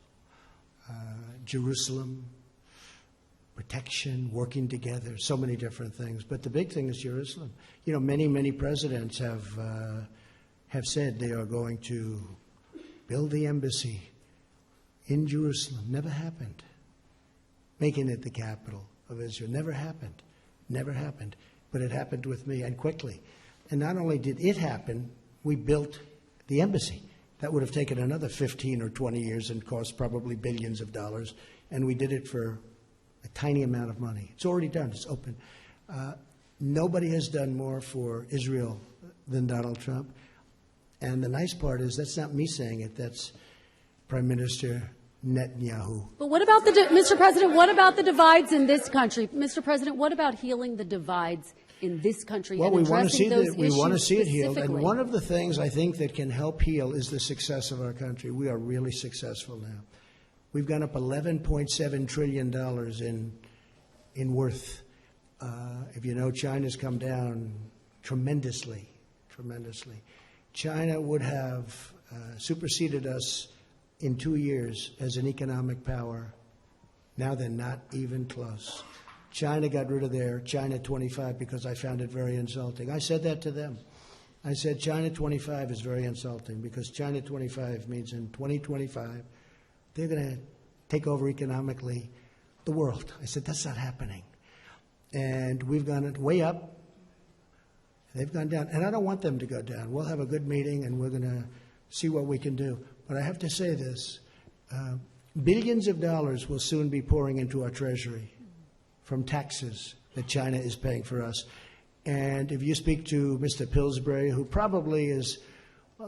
Jerusalem, protection, working together, so many different things. But the big thing is Jerusalem. You know, many presidents have said they are going to build the embassy in Jerusalem. Never happened. Making it the capital of Israel. Never happened. Never happened. But it happened with me, and quickly. And not only did it happen, we built the embassy. That would have taken another 15 or 20 years and cost probably billions of dollars. And we did it for a tiny amount of money. It's already done. It's open. Nobody has done more for Israel than Donald Trump. And the nice part is that's not me saying it. That's Prime Minister Netanyahu. But what about Mr. President, what about the divides in this country? Mr. President, what about healing the divides in this country well, and addressing those issues we want to see it healed. And specifically? one of the things I think that can help heal is the success of our country. We are really successful now. We've gone up $11.7 trillion in worth. If you know, China's come down tremendously. China would have superseded us in 2 years as an economic power. Now they're not even close. China got rid of their China 25 because I found it very insulting. I said that to them. I said China 25 is very insulting because China 25 means in 2025 they're going to take over economically the world. I said that's not happening. And we've gone way up. They've gone down. And I don't want them to go down. We'll have a good meeting and we're going to see what we can do. But I have to say this. Billions of dollars will soon be pouring into our treasury from taxes that China is paying for us. And if you speak to Mr. Pillsbury, who probably is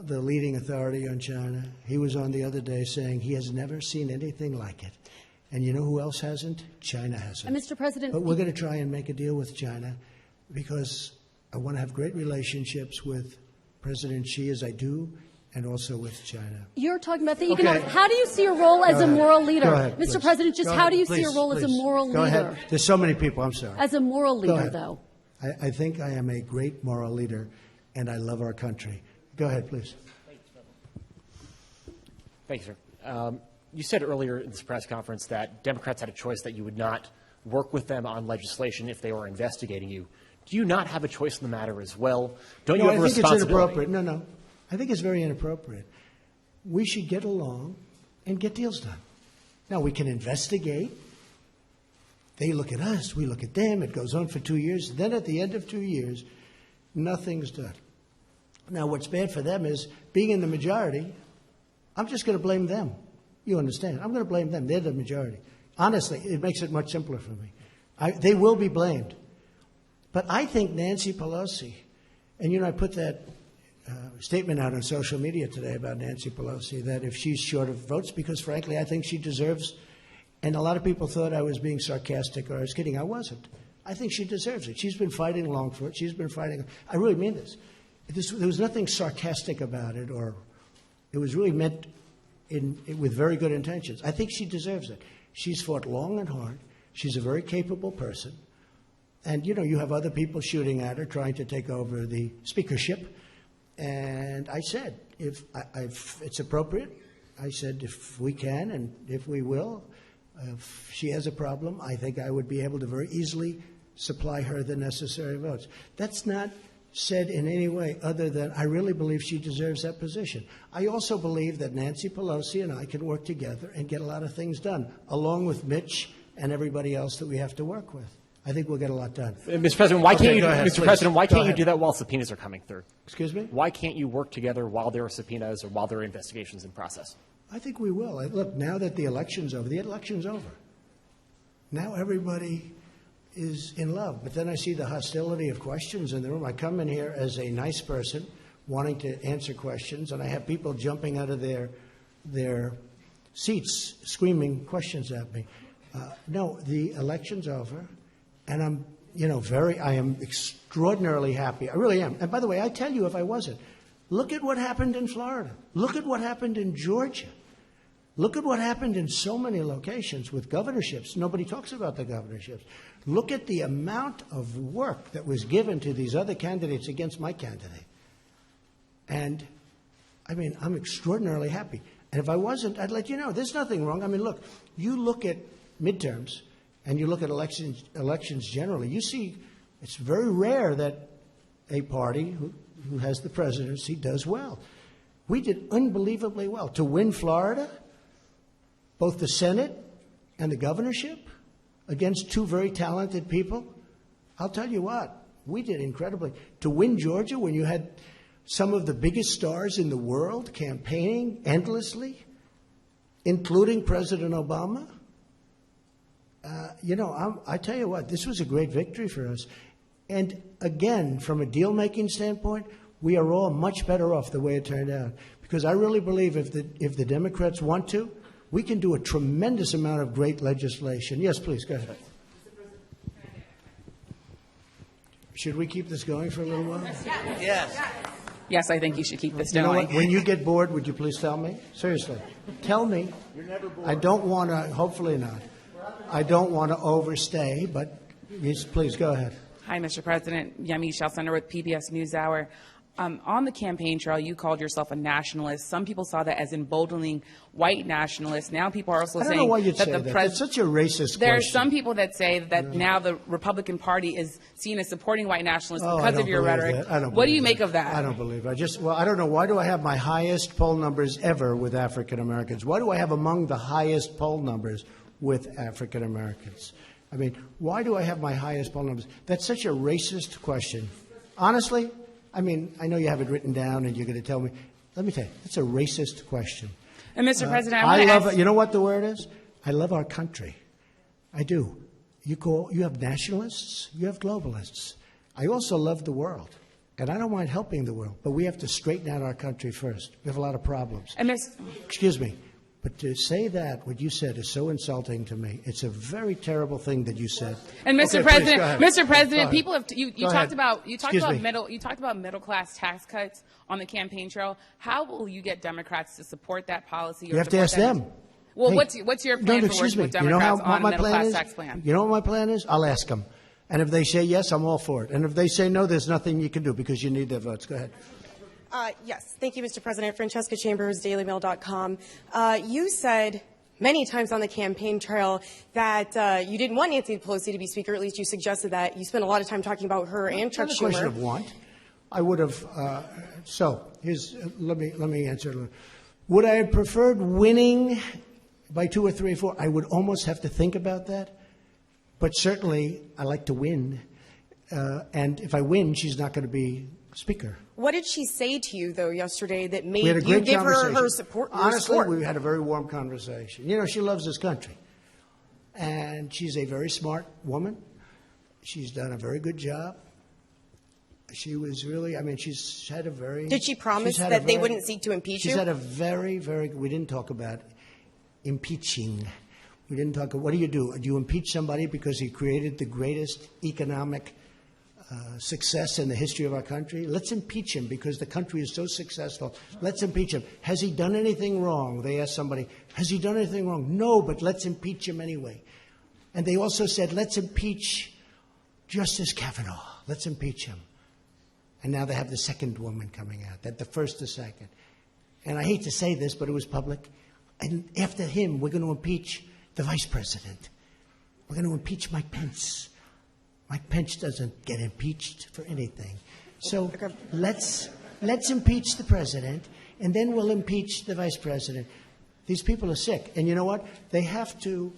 the leading authority on China, he was on the other day saying he has never seen anything like it. And you know who else hasn't? China hasn't. And Mr. President, but we're going to try and make a deal with China because I want to have great relationships with President Xi, as I do, and also with China. You're talking about the economic. How do you see your role as a moral leader? Go ahead, Mr. please. President, just Go how ahead, do you please, see your role as a please. moral Go leader? ahead. There's so many people. I'm sorry. As a moral Go leader, ahead. though. I think I am a great moral leader, and I love our country. Go ahead, please. Thank you, sir. You said earlier in this press conference that Democrats had a choice that you would not work with them on legislation if they were investigating you. Do you not have a choice in the matter as well? Don't you have a responsibility? It's inappropriate. No. I think it's very inappropriate. We should get along and get deals done. Now, we can investigate. They look at us. We look at them. It goes on for 2 years. Then at the end of 2 years, nothing's done. Now, what's bad for them is being in the majority, I'm just going to blame them. You understand? I'm going to blame them. They're the majority. Honestly, it makes it much simpler for me. They will be blamed. But I think Nancy Pelosi, and, you know, I put that statement out on social media today about Nancy Pelosi, that if she's short of votes, because, frankly, I think she deserves, and a lot of people thought I was being sarcastic or I was kidding. I wasn't. I think she deserves it. She's been fighting along for it. She's been fighting. I really mean this. There was nothing sarcastic about it, or it was really meant with very good intentions. I think she deserves it. She's fought long and hard. She's a very capable person. And, you know, you have other people shooting at her, trying to take over the speakership. And I said, if it's appropriate, I said, if we can and if we will, if she has a problem, I think I would be able to very easily supply her the necessary votes. That's not said in any way other than I really believe she deserves that position. I also believe that Nancy Pelosi and I can work together and get a lot of things done, along with Mitch and everybody else that we have to work with. I think we'll get a lot done. Mr. President, why can't you? Ahead, Mr. please. President, why Go can't you ahead. do that while subpoenas are coming through? Excuse me? Why can't you work together while there are subpoenas or while there are investigations in process? I think we will. Look, now that the election's over, now everybody is in love. But then I see the hostility of questions in the room. I come in here as a nice person wanting to answer questions, and I have people jumping out of their seats screaming questions at me. No, the election's over, and I am extraordinarily happy. I really am. And by the way, I tell you, if I wasn't, look at what happened in Florida. Look at what happened in Georgia. Look at what happened in so many locations with governorships. Nobody talks about the governorships. Look at the amount of work that was given to these other candidates against my candidate. And, I mean, I'm extraordinarily happy. And if I wasn't, I'd let you know. There's nothing wrong. I mean, look, you look at midterms, and you look at elections generally, you see it's very rare that a party who has the presidency does well. We did unbelievably well. To win Florida, both the Senate and the governorship, against two very talented people, I'll tell you what, we did incredibly. To win Georgia when you had some of the biggest stars in the world campaigning endlessly, including President Obama, I tell you what, this was a great victory for us. And again, from a deal-making standpoint, we are all much better off the way it turned out. Because I really believe if the Democrats want to, we can do a tremendous amount of great legislation. Yes, please, go ahead. Should we keep this going for a little while? Yes. Yes, I think you should keep this going. You know what? When you get bored, would you please tell me? Seriously. Tell me. You're never bored. I don't want to, hopefully not. I don't want to overstay, but yes, please go ahead. Hi, Mr. President. Yemi Shalcenter with PBS NewsHour. On the campaign trail, you called yourself a nationalist. Some people saw that as emboldening white nationalists. Now people are also saying that the president. That's such a racist There are question. some people that say that now the Republican Party is seen as supporting white nationalists Oh, because of your rhetoric. I don't What do you believe make of that? I don't believe it. I don't know. Why do I have my highest poll numbers ever with African Americans? Why do I have among the highest poll numbers with African Americans? I mean, why do I have my highest poll numbers? That's such a racist question. Honestly, I mean, I know you have it written down and you're going to tell me. Let me tell you, it's a racist question. And Mr. President, I love it. You know what the word is? I love our country. I do. You have nationalists, you have globalists. I also love the world. And I don't mind helping the world, but we have to straighten out our country first. We have a lot of problems. And Excuse me. But to say that, what you said, is so insulting to me. It's a very terrible thing that you said. And Mr. Okay, President, please, Mr. President, people have you Go talked ahead. about middle class tax cuts on the campaign trail. How will you get Democrats to support that policy? You have to ask them. Well, Hey, what's your plan for excuse working me. with You know Democrats how on a my middle plan class is? tax plan? You know what my plan is? I'll ask them. And if they say yes, I'm all for it. And if they say no, there's nothing you can do because you need their votes. Go ahead. Yes. Thank you, Mr. President. Francesca Chambers, DailyMail.com. You said many times on the campaign trail that you didn't want Nancy Pelosi to be Speaker. At least you suggested that. You spent a lot of time talking about her and Chuck It's not a question Schumer. of want. I would have. Let me answer. Would I have preferred winning by 2 or 3 or 4? I would almost have to think about that. But certainly, I like to win. And if I win, she's not going to be Speaker. What did she say to you, though, yesterday that made We had a you great give her conversation. support? Honestly, we had a very warm conversation. You know, she loves this country. And she's a very smart woman. She's done a very good job. She was really, I mean, she's had a very... Did she promise that they wouldn't seek to impeach you? She's had a very, we didn't talk about impeaching. We didn't talk, what do? Do you impeach somebody because he created the greatest economic success in the history of our country? Let's impeach him because the country is so successful. Let's impeach him. Has he done anything wrong? They asked somebody, has he done anything wrong? No, but let's impeach him anyway. And they also said, let's impeach Justice Kavanaugh. Let's impeach him. And now they have the second woman coming out, that the first, the second. And I hate to say this, but it was public. And after him, we're going to impeach the vice president. We're going to impeach Mike Pence. Mike Pence doesn't get impeached for anything. So let's impeach the president, and then we'll impeach the vice president. These people are sick. And you know what? They have to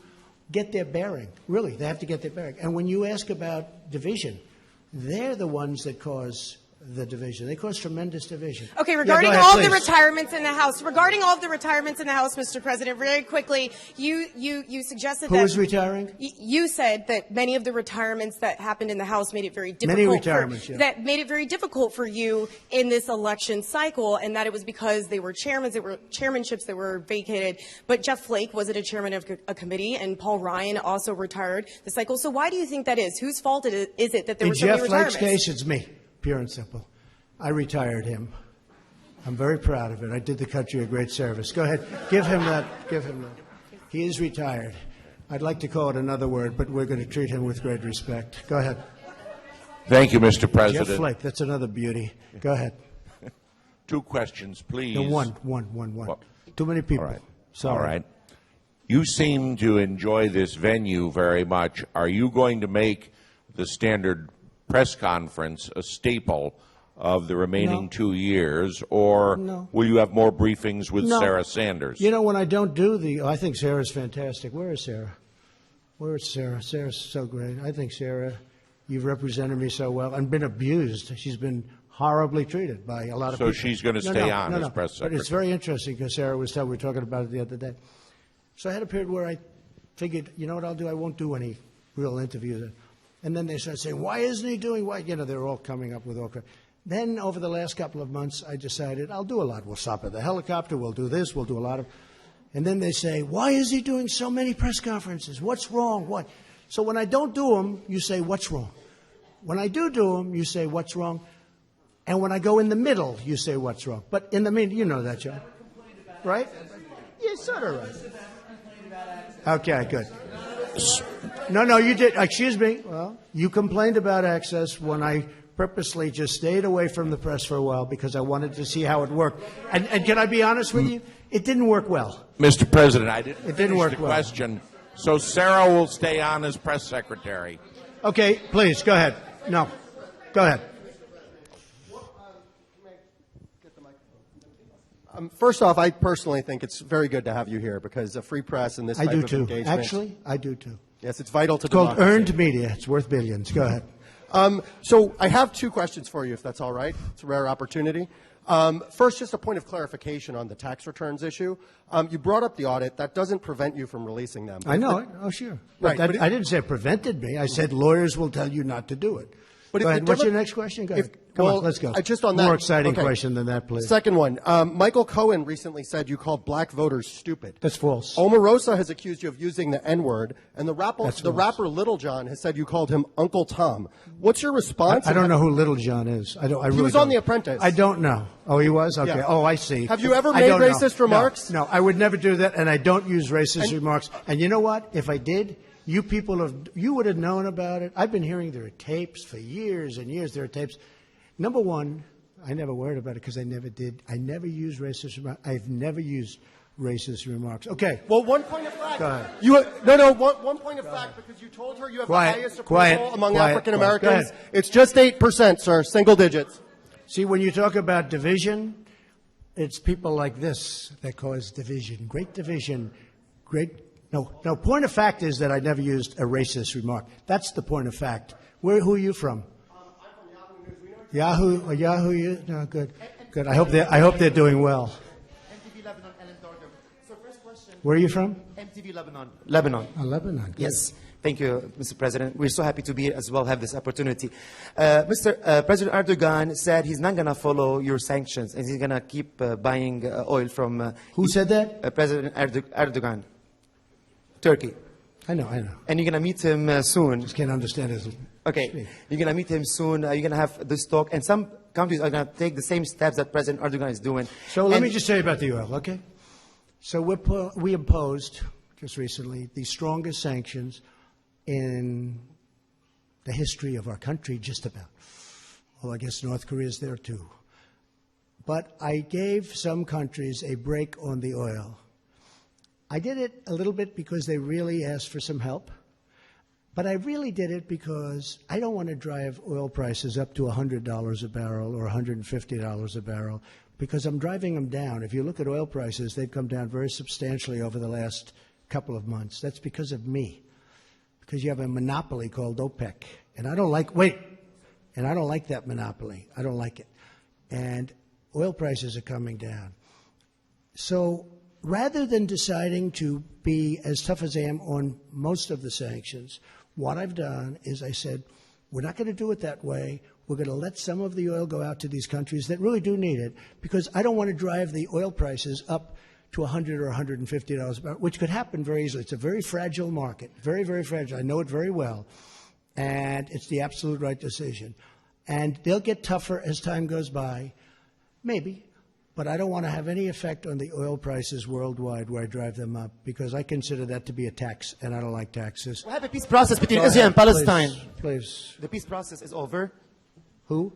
get their bearing. Really, they have to get their bearing. And when you ask about division, they're the ones that cause the division. They cause tremendous division. Okay, regarding all the retirements in the House, Mr. President, very quickly, you suggested that... Who is retiring? You said that many of the retirements that happened in the House made it very difficult... Many retirements, yeah. That made it very difficult for you in this election cycle, and that it was because they were chairmanships that were vacated. But Jeff Flake wasn't a chairman of a committee, and Paul Ryan also retired the cycle. So why do you think that is? Whose fault is it that there were so many retirements? In Jeff Flake's case, it's me. Pure and simple. I retired him. I'm very proud of it. I did the country a great service. Go ahead. Give him that. Give him that. He is retired. I'd like to call it another word, but we're going to treat him with great respect. Go ahead. Thank you, Mr. President. Jeff Flake, that's another beauty. Go ahead. 2 questions, please. No, one. Well, Too many people. all right. Sorry. All right. You seem to enjoy this venue very much. Are you going to make the standard press conference a staple of the remaining 2 years, or will you have more briefings with Sarah Sanders? You know, when I don't do I think Sarah's fantastic. Where is Sarah? Where is Sarah? Sarah's so great. I think, Sarah, you've represented me so well and been abused. She's been horribly treated by a lot of people. So she's going to stay on as press secretary. But it's very interesting because Sarah we were talking about it the other day. So I had a period where I figured, you know what I'll do? I won't do any real interviews. And then they started saying, why isn't he doing what? You know, they're all coming up with all kinds. Then over the last couple of months, I decided I'll do a lot. We'll stop at the helicopter. We'll do this. We'll do a lot of. And then they say, why is he doing so many press conferences? What's wrong? What? So when I don't do them, you say, what's wrong? When I do them, you say, what's wrong? And when I go in the middle, you say, what's wrong? But in the middle, you know that, John. Right? Yeah, sort of right. Okay, good. No, you did. Excuse me. Well, you complained about access when I purposely just stayed away from the press for a while because I wanted to see how it worked. And can I be honest with you? It didn't work well. Mr. President, I didn't It didn't finish work the well. question. So Sarah will stay on as press secretary. Okay, please, go ahead. No, go ahead. First off, I personally think it's very good to have you here because a free press and this I type do of too. engagement. Actually, I do too. Yes, it's vital to It's called democracy. earned media. It's worth billions. Go ahead. So I have two questions for you, if that's all right. It's a rare opportunity. First, just a point of clarification on the tax returns issue. You brought up the audit. That doesn't prevent you from releasing them. I know it. Oh, sure. Right, But but I didn't say it prevented me. I said lawyers will tell you not to do it. But Go if ahead. the What's Demo- your next question? Go ahead. if- Come well, on, let's go. Just on that. More exciting Okay. question than that, please. Second one. Michael Cohen recently said you called black voters stupid. That's false. Omarosa has accused you of using the N-word, and the That's false. rapper Little John has said you called him Uncle Tom. What's your response? I don't know who Little John is. I really was on don't. The Apprentice. I don't know. Oh, he was? Okay. Yeah. Oh, I see. Have you ever I made don't know. racist remarks? No, I would never do that, and I don't use racist remarks. And you know what? If I did, you would have known about it. I've been hearing there are tapes for years and years. There are tapes. Number one, I never worried about it because I never did. I never used racist remarks. I've never used racist remarks. Okay. Well, one point of fact. Go ahead. One point of fact, because you told her you have Quiet, the highest quiet, approval among quiet, African quiet. Go Americans. ahead. It's just 8%, sir, single digits. See, when you talk about division, it's people like this that cause division. Great division. No, point of fact is that I never used a racist remark. That's the point of fact. Who are you from? Yahoo? No, good. I hope they're doing well. MTV Lebanon, Ellen Dorger. So first question. Where are you from? MTV Lebanon. Lebanon. Lebanon. Good. Yes. Thank you, Mr. President. We're so happy to be here as well, have this opportunity. President Erdogan said he's not going to follow your sanctions and he's going to keep buying oil from... Who said that? President Erdogan. Turkey. I know. And you're going to meet him soon. Just can't understand his... Okay. You're going to meet him soon. You're going to have this talk. And some countries are going to take the same steps that President Erdogan is doing. So let me just tell you about the oil, okay? So we imposed, just recently, the strongest sanctions in the history of our country, just about. Well, I guess North Korea's there too. But I gave some countries a break on the oil. I did it a little bit because they really asked for some help. But I really did it because I don't want to drive oil prices up to $100 a barrel or $150 a barrel, because I'm driving them down. If you look at oil prices, they've come down very substantially over the last couple of months. That's because of me, because you have a monopoly called OPEC. And I don't like that monopoly. I don't like it. And oil prices are coming down. So rather than deciding to be as tough as I am on most of the sanctions, what I've done is I said, we're not going to do it that way. We're going to let some of the oil go out to these countries that really do need it, because I don't want to drive the oil prices up to $100 or $150 a barrel, which could happen very easily. It's a very fragile market, very, very fragile. I know it very well, and it's the absolute right decision. And they'll get tougher as time goes by, maybe. But I don't want to have any effect on the oil prices worldwide where I drive them up, because I consider that to be a tax, and I don't like taxes. We have a peace process between Israel and Palestine. Please. The peace process is over. Who?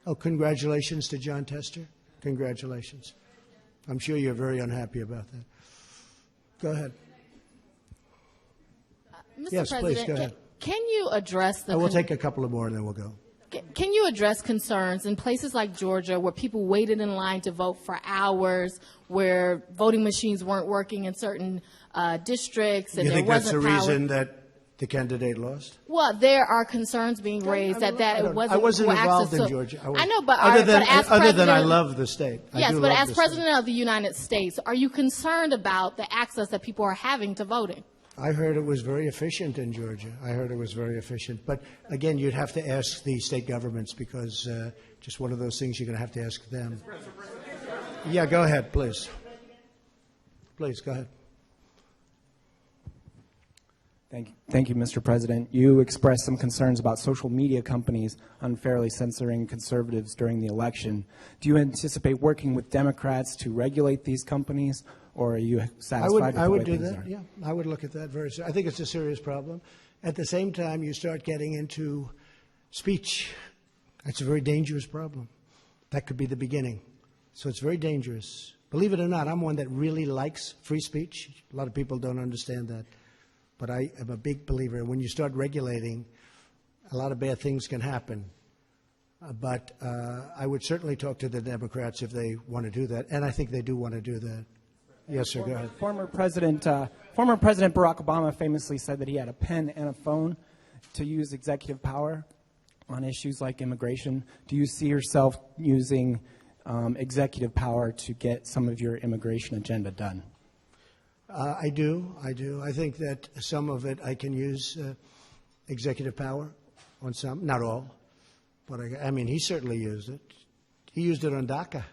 Oh, congratulations to John Tester. Congratulations. I'm sure you're very unhappy about that. Go ahead. Mr. Yes, President, please, go ahead. Can you address the... We'll take a couple of more and then we'll go. Can you address concerns in places like Georgia where people waited in line to vote for hours, where voting machines weren't working in certain districts, and You there think that's the wasn't power? reason that the candidate lost? Well, there are concerns being raised that it wasn't. I wasn't equal involved access in to- Georgia. I know, but other but as than I president- love the state. I Yes, do but love as the state. president of the United States, are you concerned about the access that people are having to voting? I heard it was very efficient in Georgia. I heard it was very efficient. But again, you'd have to ask the state governments because just one of those things you're going to have to ask them. Yeah, go ahead, please. Please, go ahead. Thank you, Mr. President. You expressed some concerns about social media companies unfairly censoring conservatives during the election. Do you anticipate working with Democrats to regulate these companies, or are you satisfied with I the would way do things that, are? yeah. I would look at that very seriously. I think it's a serious problem. At the same time, you start getting into speech. That's a very dangerous problem. That could be the beginning. So it's very dangerous. Believe it or not, I'm one that really likes free speech. A lot of people don't understand that. But I am a big believer. When you start regulating, a lot of bad things can happen. But I would certainly talk to the Democrats if they want to do that. And I think they do want to do that. Yes, sir, go ahead. Former President Barack Obama famously said that he had a pen and a phone to use executive power on issues like immigration. Do you see yourself using executive power to get some of your immigration agenda done? I do. I think that some of it I can use executive power on some, not all. But I mean, he certainly used it. He used it on DACA.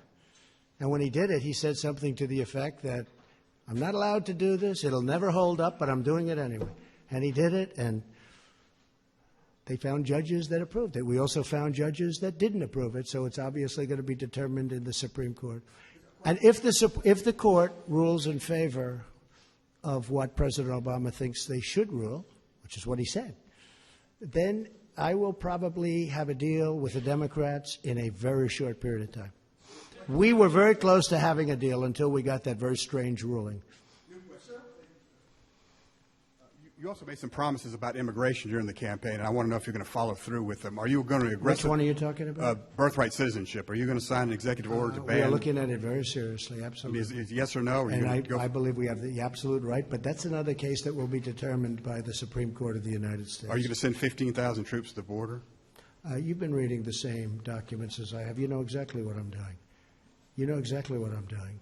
And when he did it, he said something to the effect that, I'm not allowed to do this, it'll never hold up, but I'm doing it anyway. And he did it, and they found judges that approved it. We also found judges that didn't approve it, so it's obviously going to be determined in the Supreme Court. And if the court rules in favor of what President Obama thinks they should rule, which is what he said, then I will probably have a deal with the Democrats in a very short period of time. We were very close to having a deal until we got that very strange ruling. You also made some promises about immigration during the campaign, and I want to know if you're going to follow through with them. Are you going to aggressively... Which one are you talking about? Birthright citizenship. Are you going to sign an executive order to ban... We are looking at it very seriously, absolutely. I mean, is yes or no? Or and I believe we have the absolute right, but that's another case that will be determined by the Supreme Court of the United States. Are you going to send 15,000 troops to the border? You've been reading the same documents as I have. You know exactly what I'm doing. You know exactly what I'm doing.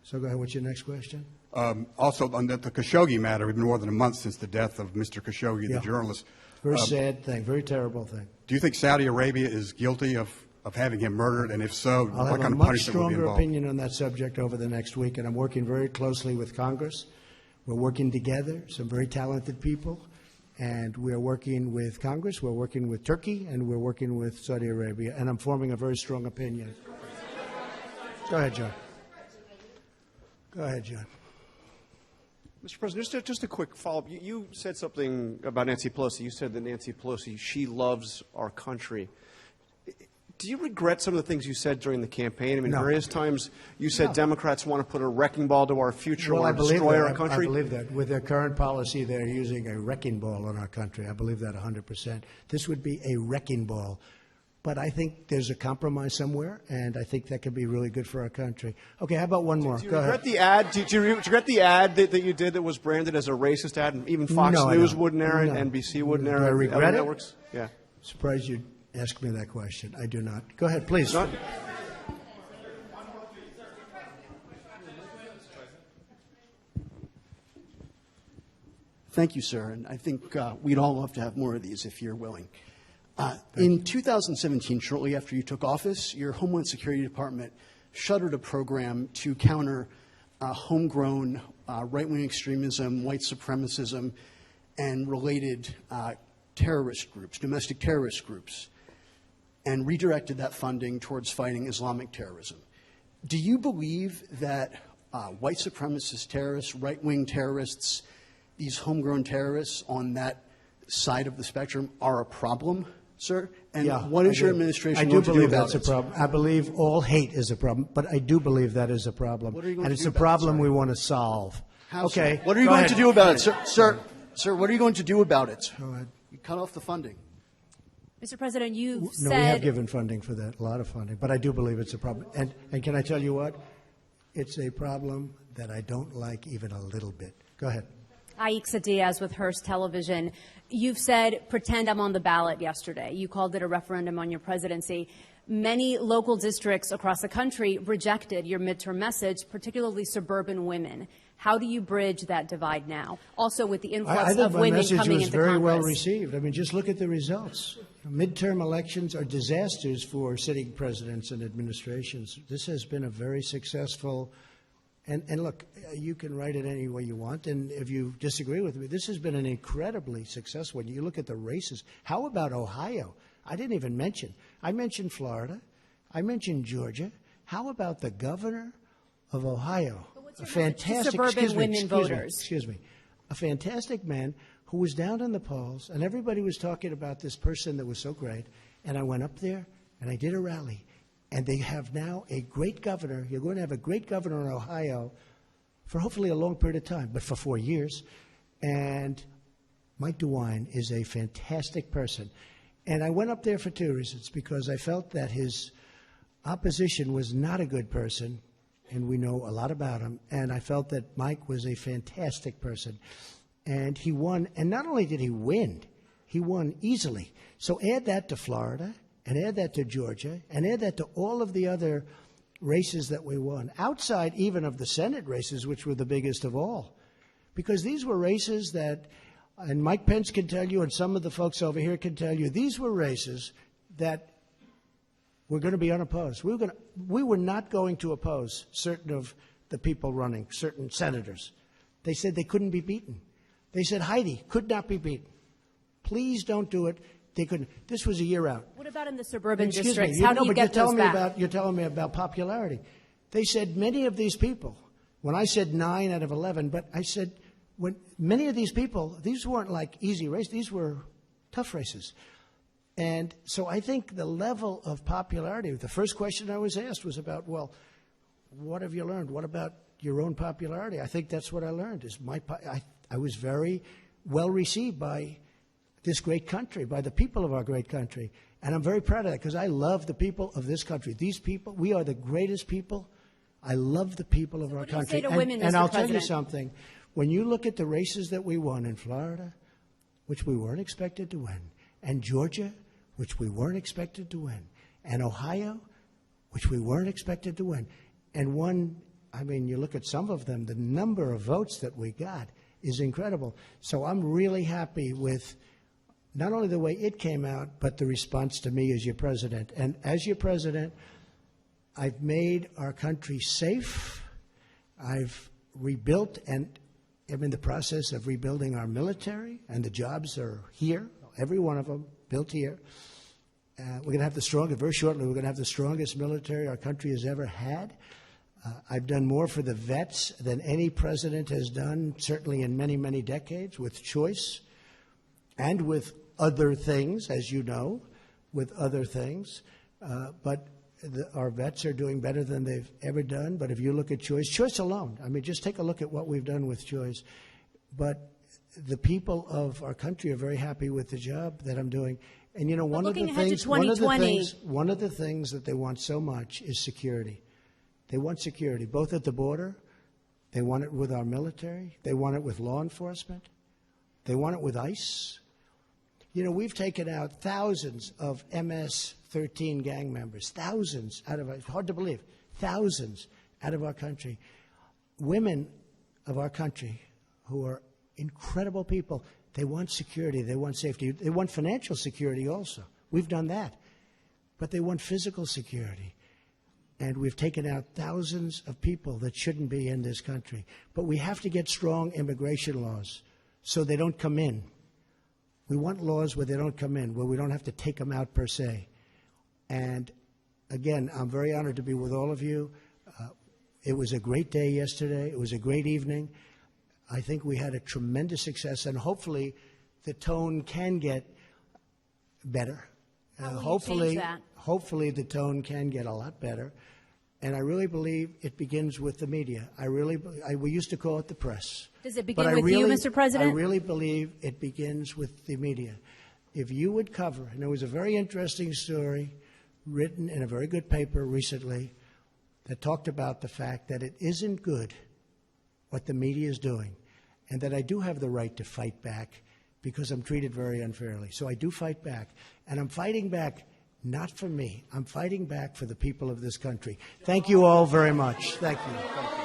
So go ahead. What's your next question? Also, on the Khashoggi matter, it's been more than a month since the death of Mr. Khashoggi, the journalist. Very sad thing, very terrible thing. Do you think Saudi Arabia is guilty of having him murdered? And if so, I'll what have kind a of much punishment will be stronger involved? opinion on that subject over the next week, and I'm working very closely with Congress. We're working together, some very talented people, and we're working with Congress, we're working with Turkey, and we're working with Saudi Arabia, and I'm forming a very strong opinion. Go ahead, John. Go ahead, John. Mr. President, just a quick follow-up. You said something about Nancy Pelosi. You said that Nancy Pelosi, she loves our country. Do you regret some of the things you said during the campaign? I mean, various times you said Democrats want to put a wrecking ball to our future, want to destroy our country. I believe that. With their current policy, they're using a wrecking ball on our country. I believe that 100%. This would be a wrecking ball. But I think there's a compromise somewhere, and I think that could be really good for our country. Okay, how about one more? Do you Go regret ahead. the ad? Do you regret the ad that you did that was branded as a racist ad, and even Fox News wouldn't air it, NBC wouldn't air it, Do I other regret it? networks? Yeah. Surprised you asked me that question. I do not. Go ahead, please. Thank you, sir. And I think we'd all love to have more of these if you're willing. In 2017, shortly after you took office, your Homeland Security Department shuttered a program to counter homegrown right-wing extremism, white supremacism, and related terrorist groups, domestic terrorist groups, and redirected that funding towards fighting Islamic terrorism. Do you believe that white supremacist terrorists, right-wing terrorists, these homegrown terrorists on that side of the spectrum are a problem, sir? And what is your administration going to do about it? I do believe that's a problem. I believe all hate is a problem, but I do believe that is a problem. What are you going and to it's do a about it, problem sir? we want to solve. Okay. What are you Go going ahead. to do about it, Go sir? Sir, what are you going to do about it? Go ahead. You cut off the funding. Mr. President, you've No, said... we have given funding for that, a lot of funding, but I do believe it's a problem. And can I tell you what? It's a problem that I don't like even a little bit. Go ahead. Aixa Diaz with Hearst Television. You've said, pretend I'm on the ballot yesterday. You called it a referendum on your presidency. Many local districts across the country rejected your midterm message, particularly suburban women. How do you bridge that divide now? Also with the influx I think of my women message coming was into very Congress. well received. I mean, just look at the results. Midterm elections are disasters for sitting presidents and administrations. This has been a very successful, and look, you can write it any way you want, and if you disagree with me, this has been an incredibly successful one. You look at the races. How about Ohio? I didn't even mention. I mentioned Florida. I mentioned Georgia. How about the governor of Ohio? A fantastic, suburban women voters? Excuse me. A fantastic man who was down in the polls, and everybody was talking about this person that was so great. And I went up there, and I did a rally. And they have now a great governor. You're going to have a great governor in Ohio for hopefully a long period of time, but for 4 years. And Mike DeWine is a fantastic person. And I went up there for two reasons, because I felt that his opposition was not a good person, and we know a lot about him, and I felt that Mike was a fantastic person. And he won, and not only did he win easily. So add that to Florida, and add that to Georgia, and add that to all of the other races that we won, outside even of the Senate races, which were the biggest of all. Because these were races that, and Mike Pence can tell you, and some of the folks over here can tell you, these were races that were going to be unopposed. We were not going to oppose certain of the people running, certain senators. They said they couldn't be beaten. They said Heidi could not be beaten. Please don't do it. They couldn't. This was a year out. What about in the suburban Excuse districts? me. How do you get those back? You're telling me about popularity. They said many of these people, when I said 9 out of 11, but I said when many of these people, these weren't like easy races. These were tough races. And so I think the level of popularity, the first question I was asked was about, well, what have you learned? What about your own popularity? I think that's what I learned. I was very well received by this great country, by the people of our great country. And I'm very proud of that, because I love the people of this country. These people, we are the greatest people. I love the people of our country. What do you say to women, and Mr. I'll tell you President? something. When you look at the races that we won in Florida, which we weren't expected to win, and Georgia, which we weren't expected to win, and Ohio, which we weren't expected to win, and one, I mean, you look at some of them, the number of votes that we got is incredible. So I'm really happy with not only the way it came out, but the response to me as your president. And as your president, I've made our country safe. I've rebuilt, and I'm in the process of rebuilding our military, and the jobs are here, every one of them built here. We're going to have the strongest, very shortly, we're going to have the strongest military our country has ever had. I've done more for the vets than any president has done, certainly in many, many decades, with choice and with other things, as you know, with other things. But our vets are doing better than they've ever done. But if you look at choice alone, I mean, just take a look at what we've done with choice. But the people of our country are very happy with the job that I'm doing. And, you know, one of the things that they want so much is security. They want security, both at the border. They want it with our military. They want it with law enforcement. They want it with ICE. You know, we've taken out thousands of MS-13 gang members, thousands out of our, it's hard to believe, thousands out of our country. Women of our country who are incredible people, they want security, they want safety, they want financial security also. We've done that. But they want physical security. And we've taken out thousands of people that shouldn't be in this country. But we have to get strong immigration laws so they don't come in. We want laws where they don't come in, where we don't have to take them out per se. And again, I'm very honored to be with all of you. It was a great day yesterday. It was a great evening. I think we had a tremendous success, and hopefully the tone can get better. Hopefully the tone can get a lot better. And I really believe it begins with the media. We used to call it the press. Does it But begin with you, Mr. President? I really believe it begins with the media. If you would cover, and there was a very interesting story written in a very good paper recently that talked about the fact that it isn't good what the media is doing, and that I do have the right to fight back because I'm treated very unfairly. So I do fight back, and I'm fighting back not for me. I'm fighting back for the people of this country. Thank you all very much. Thank you.